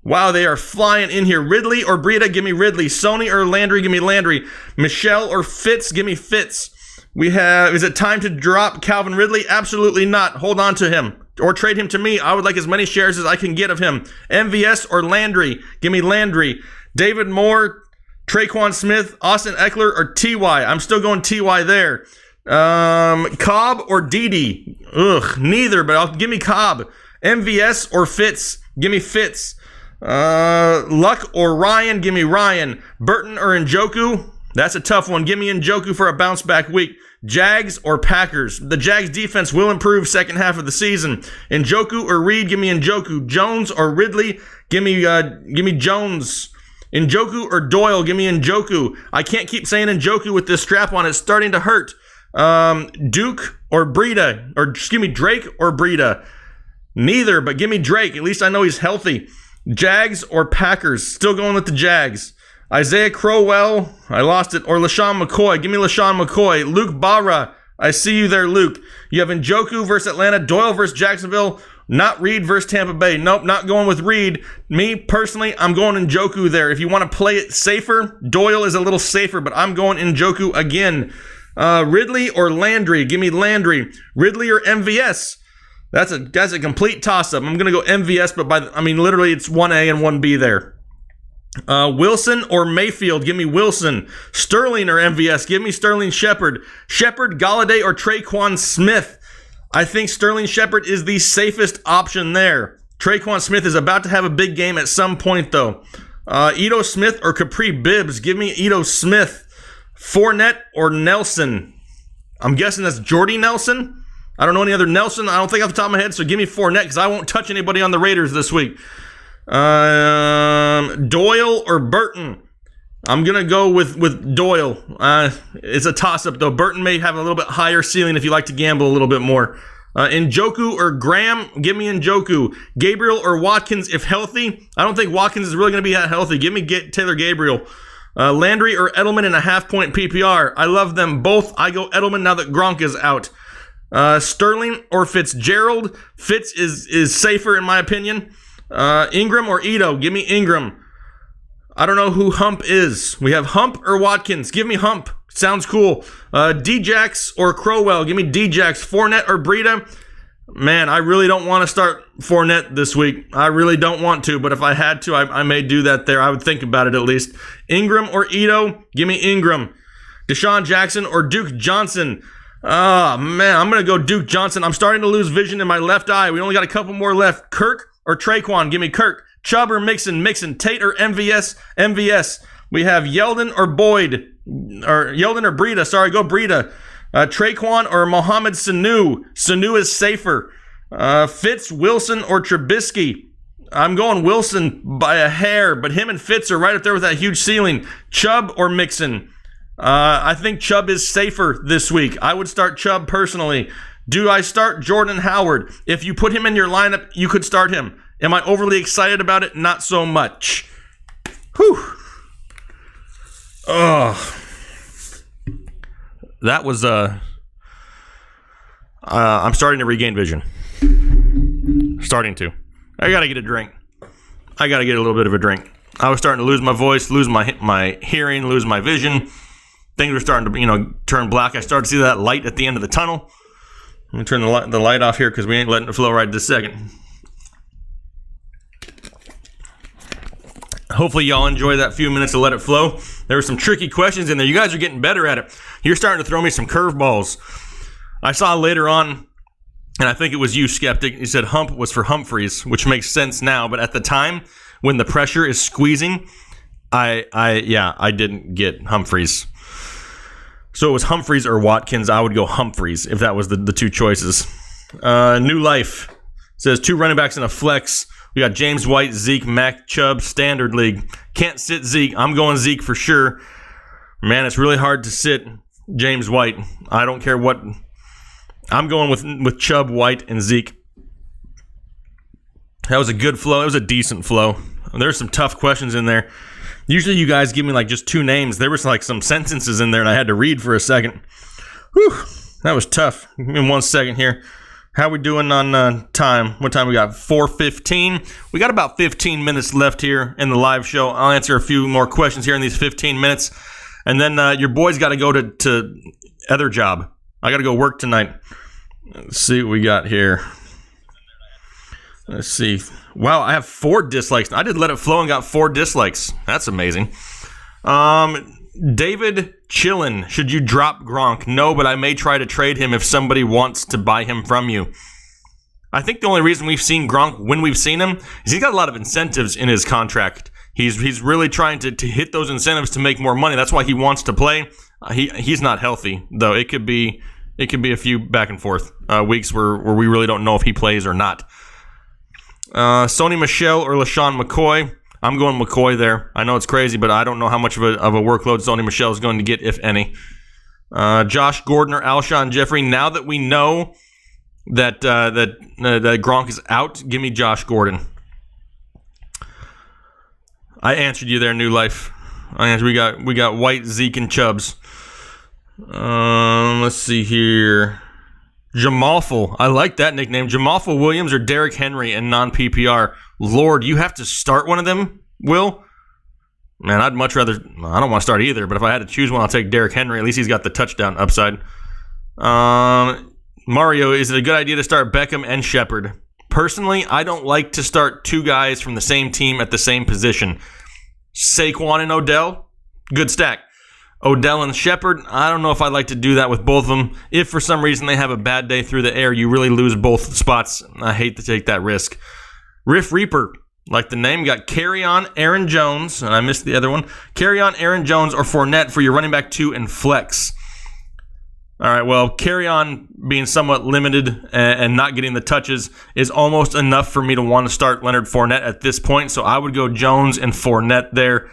Wow, they are flying in here. Ridley or Breida? Give me Ridley. Sony or Landry? Give me Landry. Michelle or Fitz? Give me Fitz. Is it time to drop Calvin Ridley? Absolutely not. Hold on to him. Or trade him to me. I would like as many shares as I can get of him. MVS or Landry? Give me Landry. David Moore, Traquan Smith, Austin Eckler, or T.Y.? I'm still going T.Y. there. Cobb or Dede? Ugh, neither, but give me Cobb. MVS or Fitz? Give me Fitz. Luck or Ryan? Give me Ryan. Burton or Njoku? That's a tough one. Give me Njoku for a bounce back week. Jags or Packers? The Jags defense will improve second half of the season. Njoku or Reed? Give me Njoku. Jones or Ridley? Give me Jones. Njoku or Doyle? Give me Njoku. I can't keep saying Njoku with this strap on. It's starting to hurt. Duke or Breida? Or excuse me, Drake or Breida? Neither, but give me Drake. At least I know he's healthy. Jags or Packers? Still going with the Jags. Isaiah Crowell, I lost it, or LaShawn McCoy. Give me LaShawn McCoy. Luke Barra, I see you there, Luke. You have Njoku versus Atlanta, Doyle versus Jacksonville, not Reed versus Tampa Bay. Nope, not going with Reed. Me, personally, I'm going Njoku there. If you want to play it safer, Doyle is a little safer, but I'm going Njoku again. Ridley or Landry? Give me Landry. Ridley or MVS? That's a complete toss-up. I'm going to go MVS, but literally it's 1A and 1B there. Wilson or Mayfield? Give me Wilson. Sterling or MVS? Give me Sterling Shepard. Shepard, Galladay, or Traquan Smith? I think Sterling Shepard is the safest option there. Traquan Smith is about to have a big game at some point, though. Ito Smith or Capri Bibbs? Give me Ito Smith. Fournette or Nelson? I'm guessing that's Jordy Nelson. I don't know any other Nelson. I don't think off the top of my head, so give me Fournette because I won't touch anybody on the Raiders this week. Doyle or Burton? I'm going to go with Doyle. It's a toss-up, though. Burton may have a little bit higher ceiling if you like to gamble a little bit more. Njoku or Graham? Give me Njoku. Gabriel or Watkins if healthy? I don't think Watkins is really going to be that healthy. Give me Taylor Gabriel. Landry or Edelman in a half-point PPR? I love them both. I go Edelman now that Gronk is out. Sterling or Fitzgerald? Fitz is safer in my opinion. Ingram or Ito? Give me Ingram. I don't know who Hump is. We have Hump or Watkins. Give me Hump. Sounds cool. Djax or Crowell? Give me Djax. Fournette or Breida? Man, I really don't want to start Fournette this week. I really don't want to, but if I had to, I may do that there. I would think about it at least. Ingram or Ito? Give me Ingram. Deshaun Jackson or Duke Johnson? Oh, man, I'm going to go Duke Johnson. I'm starting to lose vision in my left eye. We only got a couple more left. Kirk or Traquan? Give me Kirk. Chubb or Mixon? Tate or MVS. We have Yeldon or Boyd. Or Yeldon or Breida. Sorry, go Breida. Traquan or Mohamed Sanu? Sanu is safer. Fitz, Wilson, or Trubisky? I'm going Wilson by a hair, but him and Fitz are right up there with that huge ceiling. Chubb or Mixon? I think Chubb is safer this week. I would start Chubb personally. Do I start Jordan Howard? If you put him in your lineup, you could start him. Am I overly excited about it? Not so much. Whew. Oh. That was, I'm starting to regain vision. Starting to. I got to get a drink. I got to get a little bit of a drink. I was starting to lose my voice, lose my hearing, lose my vision. Things were starting to, turn black. I started to see that light at the end of the tunnel. Let me turn the light off here because we ain't letting it flow right this second. Hopefully y'all enjoy that few minutes to let it flow. There were some tricky questions in there. You guys are getting better at it. You're starting to throw me some curveballs. I saw later on, and I think it was you, Skeptic, you said Hump was for Humphreys, which makes sense now. But at the time, when the pressure is squeezing, I didn't get Humphreys. So it was Humphreys or Watkins. I would go Humphreys if that was the two choices. New Life says 2 running backs in a flex. We got James White, Zeke, Mac, Chubb, Standard League. Can't sit Zeke. I'm going Zeke for sure. Man, it's really hard to sit James White. I don't care what. I'm going with Chubb, White, and Zeke. That was a good flow. It was a decent flow. There's some tough questions in there. Usually you guys give me just 2 names. There was some sentences in there and I had to read for a second. Whew, that was tough. Give me 1 second here. How we doing on time? What time we got? 4:15. We got about 15 minutes left here in the live show. I'll answer a few more questions here in these 15 minutes. And then your boy's got to go to other job. I got to go work tonight. Let's see what we got here. Let's see. Wow, I have 4 dislikes. I did let it flow and got 4 dislikes. That's amazing. David Chillin, should you drop Gronk? No, but I may try to trade him if somebody wants to buy him from you. I think the only reason we've seen Gronk when we've seen him is he's got a lot of incentives in his contract. He's really trying to hit those incentives to make more money. That's why he wants to play. He's not healthy, though. It could be a few back and forth weeks where we really don't know if he plays or not. Sony Michel or LaShawn McCoy. I'm going McCoy there. I know it's crazy, but I don't know how much of a workload Sony Michel is going to get, if any. Josh Gordon or Alshon Jeffrey. Now that we know that Gronk is out, give me Josh Gordon. I answered you there, New Life. We got White, Zeke, and Chubbs. Let's see here. Jamalful. I like that nickname. Jamalful Williams or Derrick Henry in non-PPR. Lord, you have to start one of them, Will? Man, I'd much rather... I don't want to start either, but if I had to choose one, I'll take Derrick Henry. At least he's got the touchdown upside. Mario, is it a good idea to start Beckham and Shepard? Personally, I don't like to start two guys from the same team at the same position. Saquon and Odell, good stack. Odell and Shepard, I don't know if I'd like to do that with both of them. If for some reason they have a bad day through the air, you really lose both spots. I hate to take that risk. Riff Reaper, like the name, got Carry-On, Aaron Jones, and I missed the other one. Carry-On, Aaron Jones, or Fournette for your running back 2 and flex. All right, well, Carry-On being somewhat limited and not getting the touches is almost enough for me to want to start Leonard Fournette at this point, so I would go Jones and Fournette there.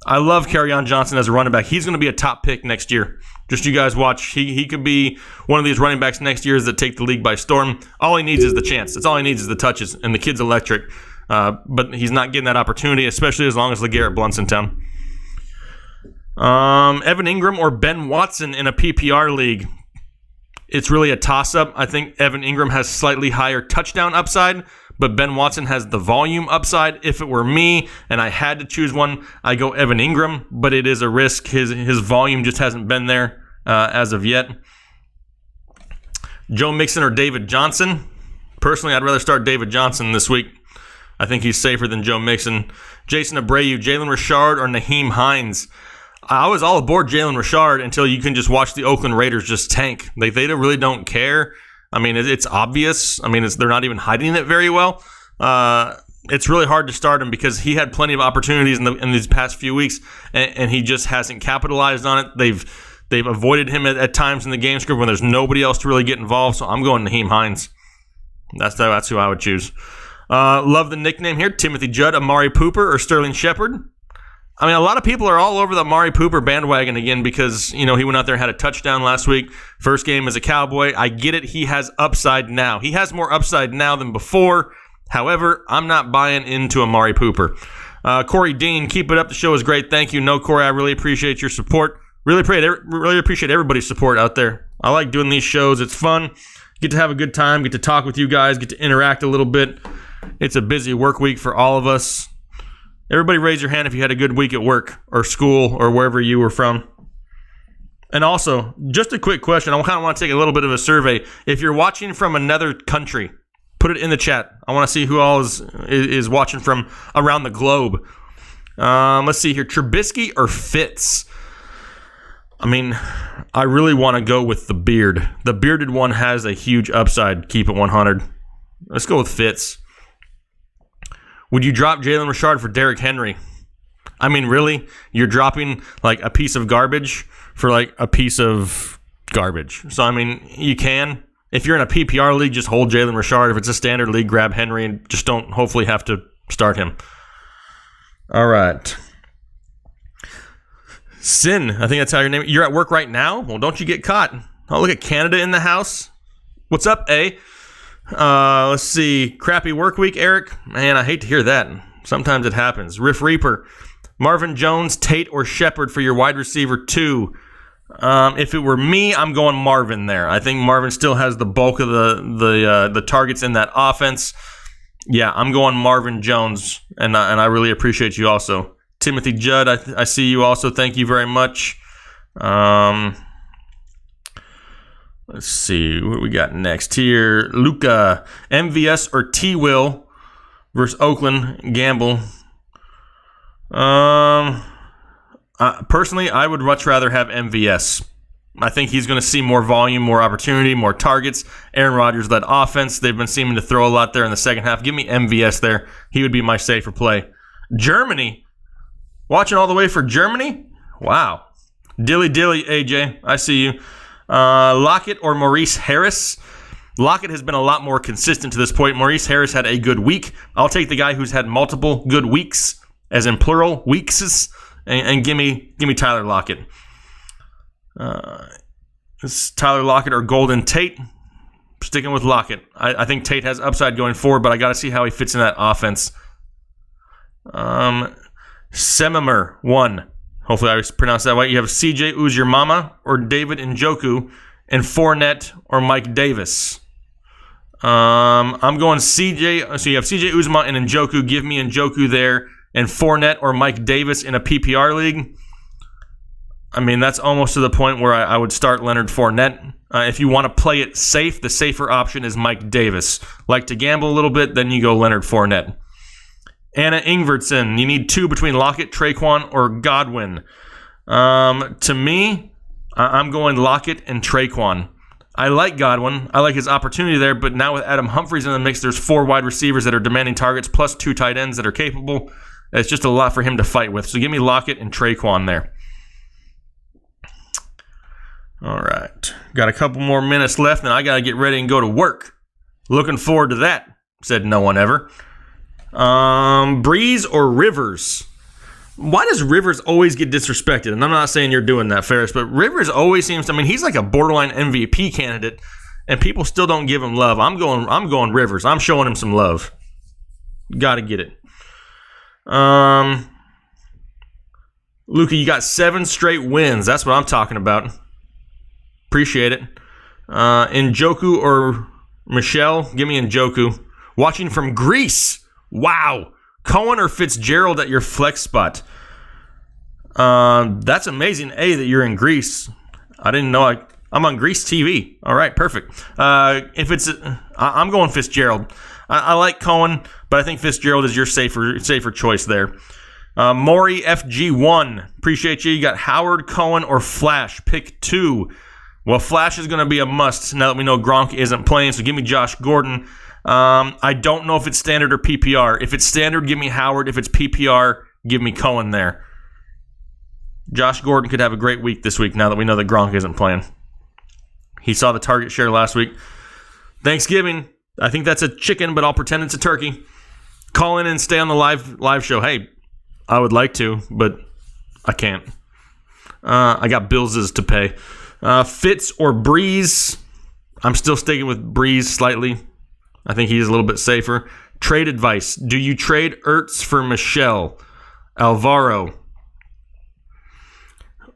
I love Kerryon Johnson as a running back. He's going to be a top pick next year. Just you guys watch. He could be one of these running backs next year that take the league by storm. All he needs is the chance. That's all he needs is the touches, and the kid's electric. But he's not getting that opportunity, especially as long as LeGarrette Blount's in town. Evan Ingram or Ben Watson in a PPR league. It's really a toss-up. I think Evan Ingram has slightly higher touchdown upside, but Ben Watson has the volume upside. If it were me and I had to choose one, I go Evan Ingram, but it is a risk. His volume just hasn't been there as of yet. Joe Mixon or David Johnson. Personally, I'd rather start David Johnson this week. I think he's safer than Joe Mixon. Jason Abreu, Jalen Richard, or Naheem Hines. I was all aboard Jalen Richard until you can just watch the Oakland Raiders just tank. They really don't care. I mean, it's obvious. I mean, they're not even hiding it very well. It's really hard to start him because he had plenty of opportunities in these past few weeks, and he just hasn't capitalized on it. They've avoided him at times in the game script when there's nobody else to really get involved. So I'm going Naheem Hines. That's who I would choose. Love the nickname here: Timothy Judd, Amari Cooper, or Sterling Shepard. I mean, a lot of people are all over the Amari Cooper bandwagon again because, he went out there and had a touchdown last week. First game as a Cowboy. I get it. He has upside now. He has more upside now than before. However, I'm not buying into Amari Cooper. Corey Dean, keep it up. The show is great. Thank you. No, Corey, I really appreciate your support. Really appreciate everybody's support out there. I like doing these shows. It's fun. Get to have a good time. Get to talk with you guys. Get to interact a little bit. It's a busy work week for all of us. Everybody raise your hand if you had a good week at work or school or wherever you were from. And also, just a quick question. I kind of want to take a little bit of a survey. If you're watching from another country, put it in the chat. I want to see who all is watching from around the globe. Let's see here. Trubisky or Fitz? I mean, I really want to go with the beard. The bearded one has a huge upside. Keep it 100. Let's go with Fitz. Would you drop Jalen Richard for Derrick Henry? I mean, really? You're dropping like a piece of garbage for like a piece of garbage. So, I mean, you can. If you're in a PPR league, just hold Jalen Richard. If it's a standard league, grab Henry and just don't hopefully have to start him. All right. Sin, I think that's how your name. You're at work right now? Well, don't you get caught. Oh, look at Canada in the house. What's up, A? Let's see. Crappy work week, Eric. Man, I hate to hear that. Sometimes it happens. Riff Reaper. Marvin Jones, Tate, or Shepard for your wide receiver 2. If it were me, I'm going Marvin there. I think Marvin still has the bulk of the targets in that offense. Yeah, I'm going Marvin Jones, and I really appreciate you also. Timothy Judd, I see you also. Thank you very much. Let's see what we got next here. Luca, MVS or T-Will versus Oakland. Gamble. I'm Personally, I would much rather have MVS. I think he's going to see more volume, more opportunity, more targets. Aaron Rodgers led offense. They've been seeming to throw a lot there in the second half. Give me MVS there. He would be my safer play. Germany. Watching all the way for Germany? Wow. Dilly, AJ. I see you. Lockett or Maurice Harris? Lockett has been a lot more consistent to this point. Maurice Harris had a good week. I'll take the guy who's had multiple good weeks, as in plural, weeks, and give me Tyler Lockett. Is Tyler Lockett or Golden Tate? Sticking with Lockett. I think Tate has upside going forward, but I got to see how he fits in that offense. Semimer 1. Hopefully I pronounced that right. You have CJ Uzurmama or David Njoku, and Fournette or Mike Davis. I'm going CJ. So you have CJ Uzomah and Njoku. Give me Njoku there, and Fournette or Mike Davis in a PPR league. I mean, that's almost to the point where I would start Leonard Fournette. If you want to play it safe, the safer option is Mike Davis. Like to gamble a little bit, then you go Leonard Fournette. Anna Ingvartson, you need 2 between Lockett, Traquan, or Godwin. To me, I'm going Lockett and Traquan. I like Godwin. I like his opportunity there, but now with Adam Humphries in the mix, there's 4 wide receivers that are demanding targets, plus 2 tight ends that are capable. It's just a lot for him to fight with. So give me Lockett and Traquan there. All right. Got a couple more minutes left, and I got to get ready and go to work. Looking forward to that, said no one ever. Breeze or Rivers? Why does Rivers always get disrespected? And I'm not saying you're doing that, Ferris, but Rivers always seems to, he's like a borderline MVP candidate, and people still don't give him love. I'm going Rivers. I'm showing him some love. Got to get it. Luka, you got 7 straight wins. That's what I'm talking about. Appreciate it. Njoku or Michelle? Give me Njoku. Watching from Greece. Wow. Cohen or Fitzgerald at your flex spot? That's amazing, that you're in Greece. I didn't know. I'm on Greece TV. All right, perfect. If it's, I'm going Fitzgerald. I like Cohen, but I think Fitzgerald is your safer choice there. Maury FG1, appreciate you. You got Howard, Cohen, or Flash. Pick 2. Well, Flash is going to be a must now that we know Gronk isn't playing, so give me Josh Gordon. I don't know if it's standard or PPR. If it's standard, give me Howard. If it's PPR, give me Cohen there. Josh Gordon could have a great week this week now that we know that Gronk isn't playing. He saw the target share last week. Thanksgiving, I think that's a chicken, but I'll pretend it's a turkey. Call in and stay on the live show. Hey, I would like to, but I can't. I got bills to pay. Fitz or Breeze? I'm still sticking with Breeze slightly. I think he's a little bit safer. Trade advice. Do you trade Ertz for Michelle? Alvaro.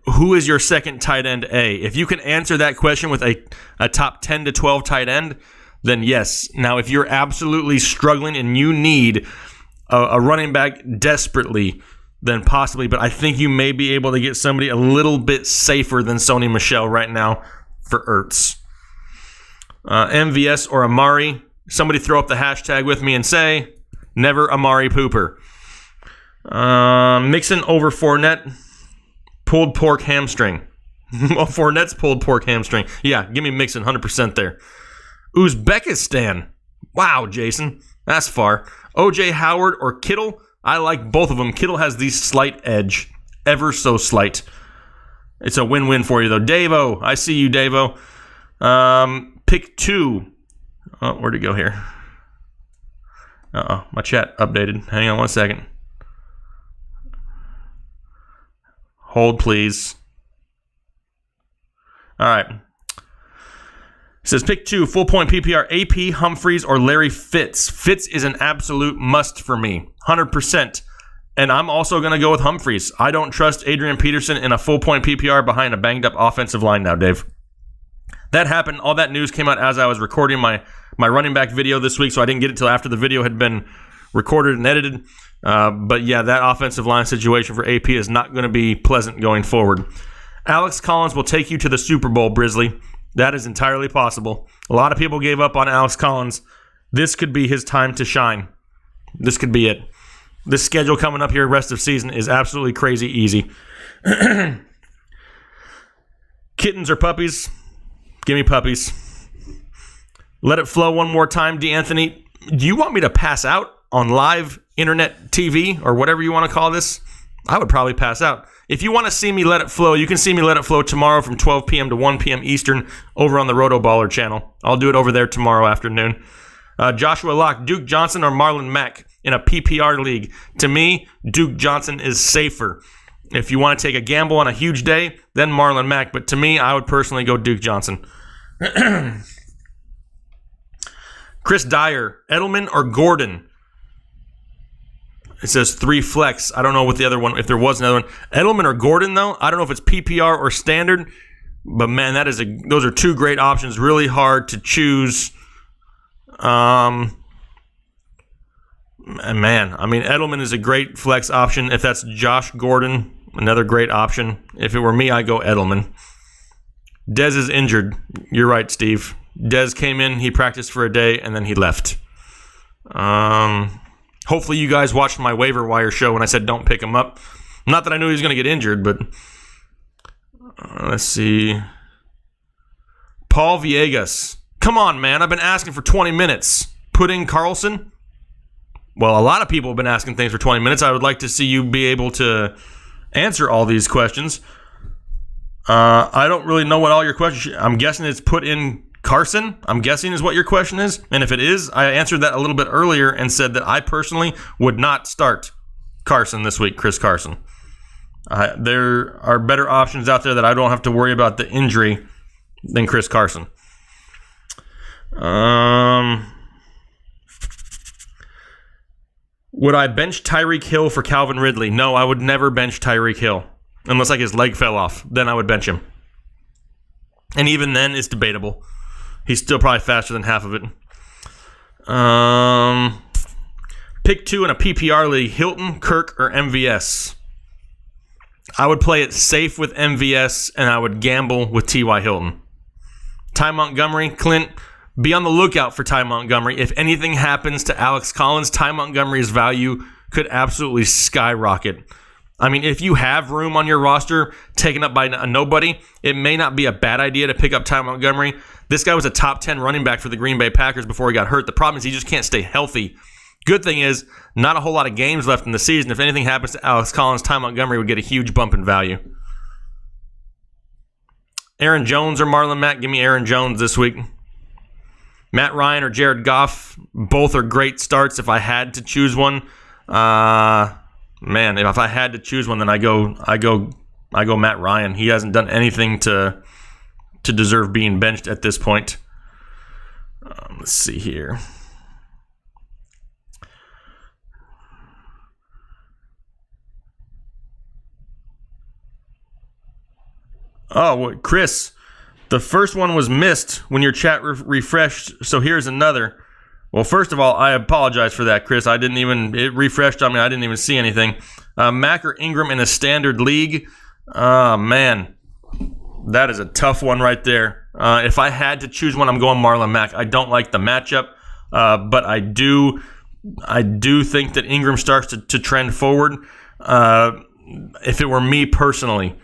Who is your second tight end A? If you can answer that question with a top 10 to 12 tight end, then yes. Now, if you're absolutely struggling and you need a running back desperately, then possibly. But I think you may be able to get somebody a little bit safer than Sony Michel right now for Ertz. MVS or Amari. Somebody throw up the hashtag with me and say, never Amari Pooper. Mixon over Fournette. Pulled pork hamstring. Well, Fournette's pulled pork hamstring. Yeah, give me Mixon 100% there. Uzbekistan. Wow, Jason. That's far. OJ Howard or Kittle. I like both of them. Kittle has the slight edge. Ever so slight. It's a win-win for you, though. Davo. I see you, Davo. Pick 2. Oh, where'd it go here? Uh-oh. My chat updated. Hang on one second. Hold, please. All right. It says pick 2, full point PPR, AP, Humphries, or Larry Fitz. Fitz is an absolute must for me, 100%. And I'm also going to go with Humphries. I don't trust Adrian Peterson in a full point PPR behind a banged up offensive line now, Dave. That happened. All that news came out as I was recording my running back video this week, so I didn't get it until after the video had been recorded and edited. But yeah, that offensive line situation for AP is not going to be pleasant going forward. Alex Collins will take you to the Super Bowl, Brizzly. That is entirely possible. A lot of people gave up on Alex Collins. This could be his time to shine. This could be it. This schedule coming up here, rest of season, is absolutely crazy easy. Kittens or puppies? Give me puppies. Let it flow one more time, D'Anthony. Do you want me to pass out on live internet TV or whatever you want to call this? I would probably pass out. If you want to see me let it flow, you can see me let it flow tomorrow from 12 p.m. to 1 p.m. Eastern over on the RotoBaller channel. I'll do it over there tomorrow afternoon. Joshua Locke, Duke Johnson or Marlon Mack in a PPR league? To me, Duke Johnson is safer. If you want to take a gamble on a huge day, then Marlon Mack. But to me, I would personally go Duke Johnson. Chris Dyer, Edelman or Gordon? It says 3 flex. I don't know what the other one, if there was another one. Edelman or Gordon, though? I don't know if it's PPR or standard. But, man, those are 2 great options. Really hard to choose. Man, I mean, Edelman is a great flex option. If that's Josh Gordon, another great option. If it were me, I'd go Edelman. Dez is injured. You're right, Steve. Dez came in, he practiced for a day, and then he left. Hopefully you guys watched my waiver wire show when I said don't pick him up. Not that I knew he was going to get injured, but let's see. Paul Villegas. Come on, man. I've been asking for 20 minutes. Put in Carlson? Well, a lot of people have been asking things for 20 minutes. I would like to see you be able to answer all these questions. I don't really know what all your questions. I'm guessing it's put in Carson, I'm guessing is what your question is. And if it is, I answered that a little bit earlier and said that I personally would not start Carson this week, Chris Carson. There are better options out there that I don't have to worry about the injury than Chris Carson. Would I bench Tyreek Hill for Calvin Ridley? No, I would never bench Tyreek Hill. Unless like his leg fell off. Then I would bench him. And even then, it's debatable. He's still probably faster than half of it. Pick 2 in a PPR league. Hilton, Kirk, or MVS? I would play it safe with MVS, and I would gamble with T.Y. Hilton. Ty Montgomery, Clint, be on the lookout for Ty Montgomery. If anything happens to Alex Collins, Ty Montgomery's value could absolutely skyrocket. I mean, if you have room on your roster taken up by a nobody, it may not be a bad idea to pick up Ty Montgomery. This guy was a top 10 running back for the Green Bay Packers before he got hurt. The problem is he just can't stay healthy. Good thing is, not a whole lot of games left in the season. If anything happens to Alex Collins, Ty Montgomery would get a huge bump in value. Aaron Jones or Marlon Mack? Give me Aaron Jones this week. Matt Ryan or Jared Goff? Both are great starts if I had to choose one. Man, if I had to choose one, then I go Matt Ryan. He hasn't done anything to deserve being benched at this point. Let's see here. Oh, Chris, the first one was missed when your chat refreshed, so here's another. Well, first of all, I apologize for that, Chris. It refreshed on me. I didn't even see anything. Mack or Ingram in a standard league? Man, that is a tough one right there. If I had to choose one, I'm going Marlon Mack. I don't like the matchup, but I do think that Ingram starts to trend forward. If it were me personally,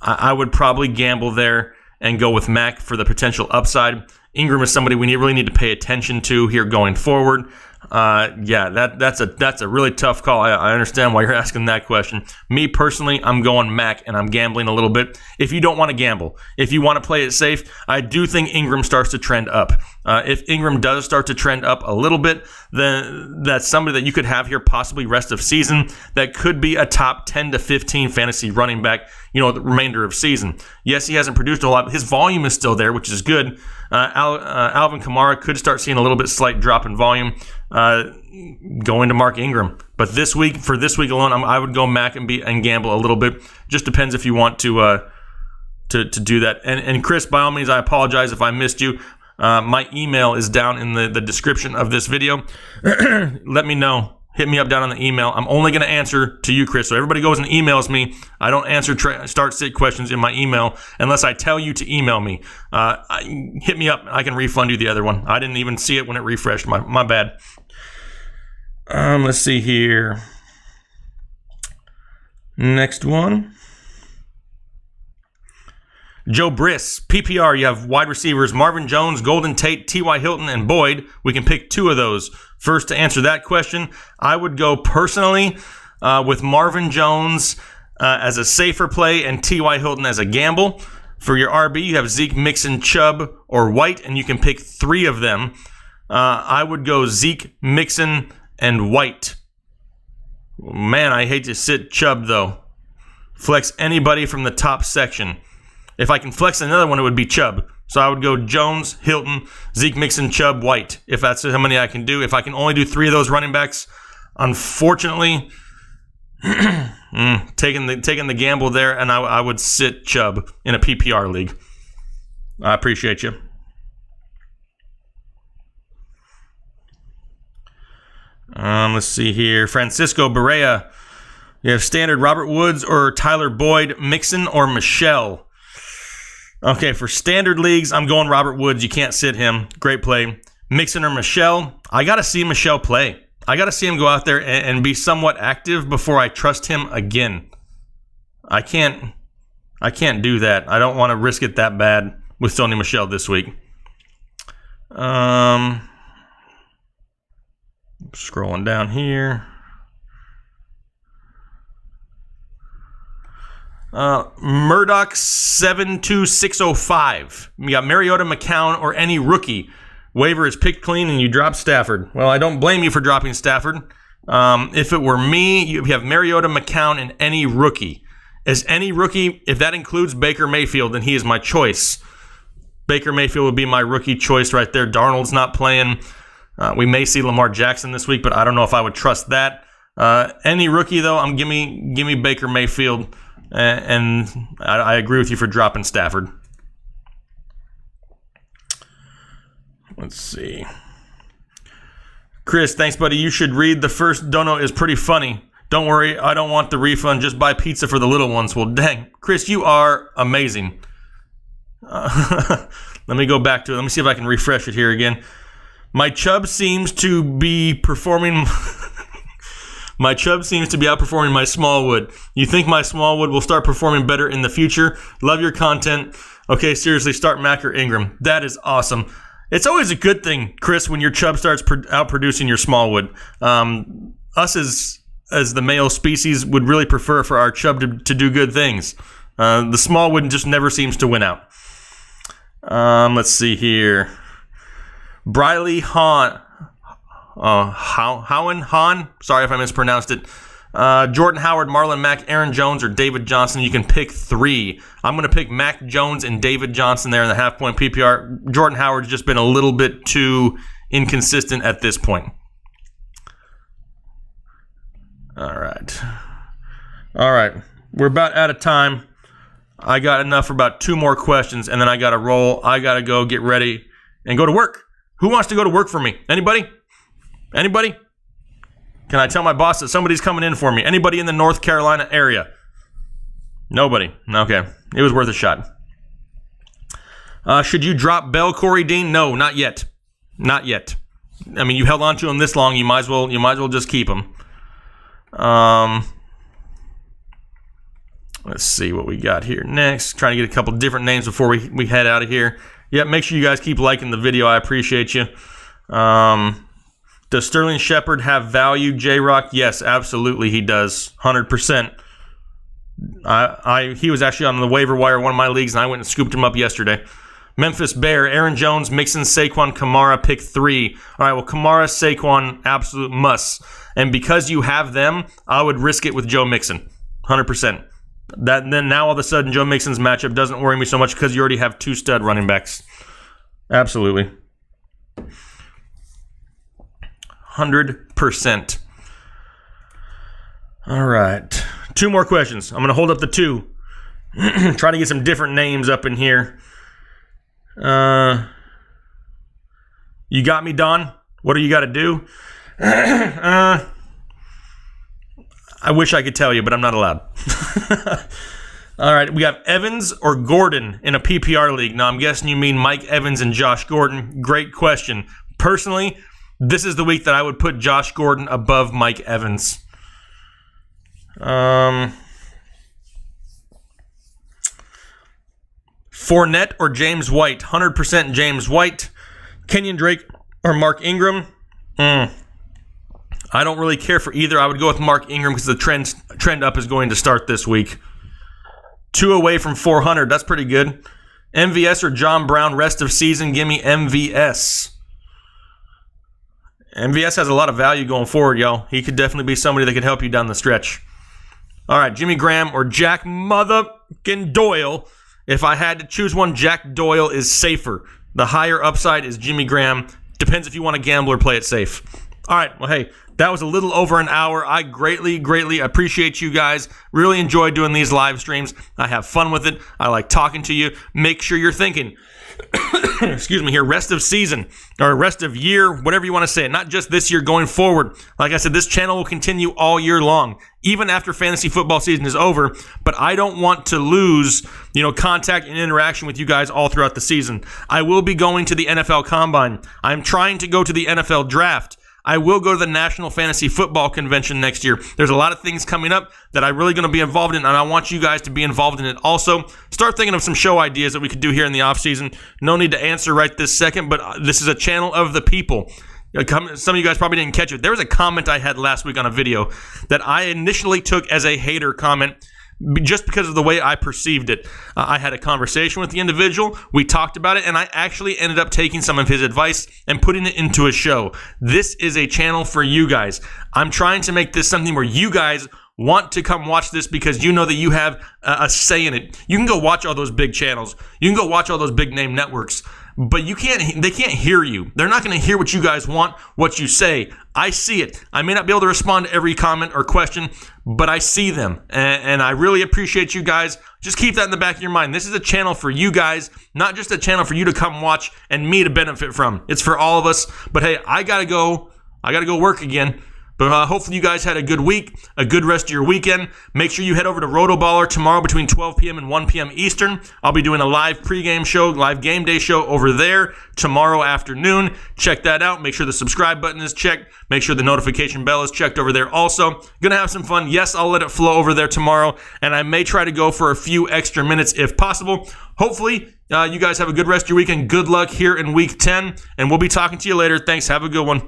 I would probably gamble there and go with Mack for the potential upside. Ingram is somebody we really need to pay attention to here going forward. That's a really tough call. I understand why you're asking that question. Me personally, I'm going Mack, and I'm gambling a little bit. If you don't want to gamble, if you want to play it safe, I do think Ingram starts to trend up. If Ingram does start to trend up a little bit, then that's somebody that you could have here possibly rest of season that could be a top 10 to 15 fantasy running back, the remainder of season. Yes, he hasn't produced a lot, but his volume is still there, which is good. Alvin Kamara could start seeing a little bit slight drop in volume going to Mark Ingram. But for this week alone, I would go Mack and gamble a little bit. Just depends if you want to do that. And Chris, by all means, I apologize if I missed you. My email is down in the description of this video. Let me know. Hit me up down on the email. I'm only going to answer to you, Chris. So everybody goes and emails me. I don't answer start-sit questions in my email unless I tell you to email me. Hit me up. I can refund you the other one. I didn't even see it when it refreshed. My bad. Let's see here. Next one. Joe Briss, PPR, you have wide receivers Marvin Jones, Golden Tate, T.Y. Hilton, and Boyd. We can pick 2 of those. First, to answer that question, I would go personally with Marvin Jones as a safer play and T.Y. Hilton as a gamble. For your RB, you have Zeke, Mixon, Chubb, or White, and you can pick 3 of them. I would go Zeke, Mixon, and White. Man, I hate to sit Chubb, though. Flex anybody from the top section. If I can flex another one, it would be Chubb. So I would go Jones, Hilton, Zeke, Mixon, Chubb, White. If that's how many I can do. If I can only do 3 of those running backs, unfortunately, taking the gamble there, and I would sit Chubb in a PPR league. I appreciate you. Let's see here. Francisco Berea. You have standard Robert Woods or Tyler Boyd, Mixon or Michelle. Okay, for standard leagues, I'm going Robert Woods. You can't sit him. Great play. Mixon or Michelle. I got to see Michelle play. I got to see him go out there and be somewhat active before I trust him again. I can't do that. I don't want to risk it that bad with Sony Michel this week. Scrolling down here. Murdoch 72605. You got Mariota, McCown, or any rookie. Waiver is picked clean and you drop Stafford. Well, I don't blame you for dropping Stafford. If it were me, you have Mariota, McCown, and any rookie. As any rookie, if that includes Baker Mayfield, then he is my choice. Baker Mayfield would be my rookie choice right there. Darnold's not playing. We may see Lamar Jackson this week, but I don't know if I would trust that. Any rookie, though, give me Baker Mayfield. And I agree with you for dropping Stafford. Let's see. Chris, thanks, buddy. You should read the first dono is pretty funny. Don't worry, I don't want the refund. Just buy pizza for the little ones. Well, dang. Chris, you are amazing. Let me go back to it. Let me see if I can refresh it here again. My Chubb seems to be performing... My Chubb seems to be outperforming my Smallwood. You think my Smallwood will start performing better in the future? Love your content. Okay, seriously, start Mac or Ingram. That is awesome. It's always a good thing, Chris, when your Chubb starts outproducing your Smallwood. Us as the male species would really prefer for our Chubb to do good things. The Smallwood just never seems to win out. Let's see here. Briley Hahn. Han. Sorry if I mispronounced it. Jordan Howard, Marlon Mack, Aaron Jones, or David Johnson. You can pick 3. I'm going to pick Mac Jones and David Johnson there in the half-point PPR. Jordan Howard's just been a little bit too inconsistent at this point. All right. We're about out of time. I got enough for about 2 more questions, and then I got to roll. I got to go get ready and go to work. Who wants to go to work for me? Anybody? Anybody? Can I tell my boss that somebody's coming in for me? Anybody in the North Carolina area? Nobody. Okay. It was worth a shot. Should you drop Bell, Corey Dean? No, not yet. Not yet. I mean, you held on to him this long. You might as well just keep him. Let's see what we got here next. Trying to get a couple different names before we head out of here. Yeah, make sure you guys keep liking the video. I appreciate you. Does Sterling Shepard have value, J-Rock? Yes, absolutely he does. 100%. He was actually on the waiver wire in one of my leagues, and I went and scooped him up yesterday. Memphis Bear, Aaron Jones, Mixon, Saquon, Kamara, pick 3. All right, well, Kamara, Saquon, absolute must. And because you have them, I would risk it with Joe Mixon. 100%. Then now all of a sudden, Joe Mixon's matchup doesn't worry me so much because you already have 2 stud running backs. Absolutely. 100%. All right. 2 more questions. I'm going to hold up the 2. Try to get some different names up in here. You got me, Don? What do you got to do? I wish I could tell you, but I'm not allowed. All right. We have Evans or Gordon in a PPR league. Now, I'm guessing you mean Mike Evans and Josh Gordon. Great question. Personally, this is the week that I would put Josh Gordon above Mike Evans. Fournette or James White? 100% James White. Kenyon Drake or Mark Ingram? I don't really care for either. I would go with Mark Ingram because the trend up is going to start this week. 2 away from 400. That's pretty good. MVS or John Brown rest of season? Give me MVS. MVS has a lot of value going forward, y'all. He could definitely be somebody that could help you down the stretch. All right, Jimmy Graham or Jack motherfucking Doyle. If I had to choose one, Jack Doyle is safer. The higher upside is Jimmy Graham. Depends if you want to gamble or play it safe. All right, well, hey, that was a little over an hour. I greatly appreciate you guys. Really enjoy doing these live streams. I have fun with it. I like talking to you. Make sure you're thinking, excuse me here, rest of season or rest of year, whatever you want to say it. Not just this year, going forward. Like I said, this channel will continue all year long, even after fantasy football season is over. But I don't want to lose, contact and interaction with you guys all throughout the season. I will be going to the NFL Combine. I'm trying to go to the NFL Draft. I will go to the National Fantasy Football Convention next year. There's a lot of things coming up that I'm really going to be involved in, and I want you guys to be involved in it also. Start thinking of some show ideas that we could do here in the offseason. No need to answer right this second, but this is a channel of the people. Some of you guys probably didn't catch it. There was a comment I had last week on a video that I initially took as a hater comment, just because of the way I perceived it. I had a conversation with the individual. We talked about it, and I actually ended up taking some of his advice and putting it into a show. This is a channel for you guys. I'm trying to make this something where you guys want to come watch this because you know that you have a say in it. You can go watch all those big channels. You can go watch all those big name networks. But they can't hear you. They're not going to hear what you guys want, what you say. I see it. I may not be able to respond to every comment or question, but I see them. And I really appreciate you guys. Just keep that in the back of your mind. This is a channel for you guys, not just a channel for you to come watch and me to benefit from. It's for all of us. But hey, I got to go work again. But hopefully you guys had a good week, a good rest of your weekend. Make sure you head over to RotoBaller tomorrow between 12 p.m. and 1 p.m. Eastern. I'll be doing a live pregame show, live game day show over there tomorrow afternoon. Check that out. Make sure the subscribe button is checked. Make sure the notification bell is checked over there also. Gonna have some fun. Yes, I'll let it flow over there tomorrow, and I may try to go for a few extra minutes if possible. Hopefully, you guys have a good rest of your weekend. Good luck here in Week 10, and we'll be talking to you later. Thanks. Have a good one.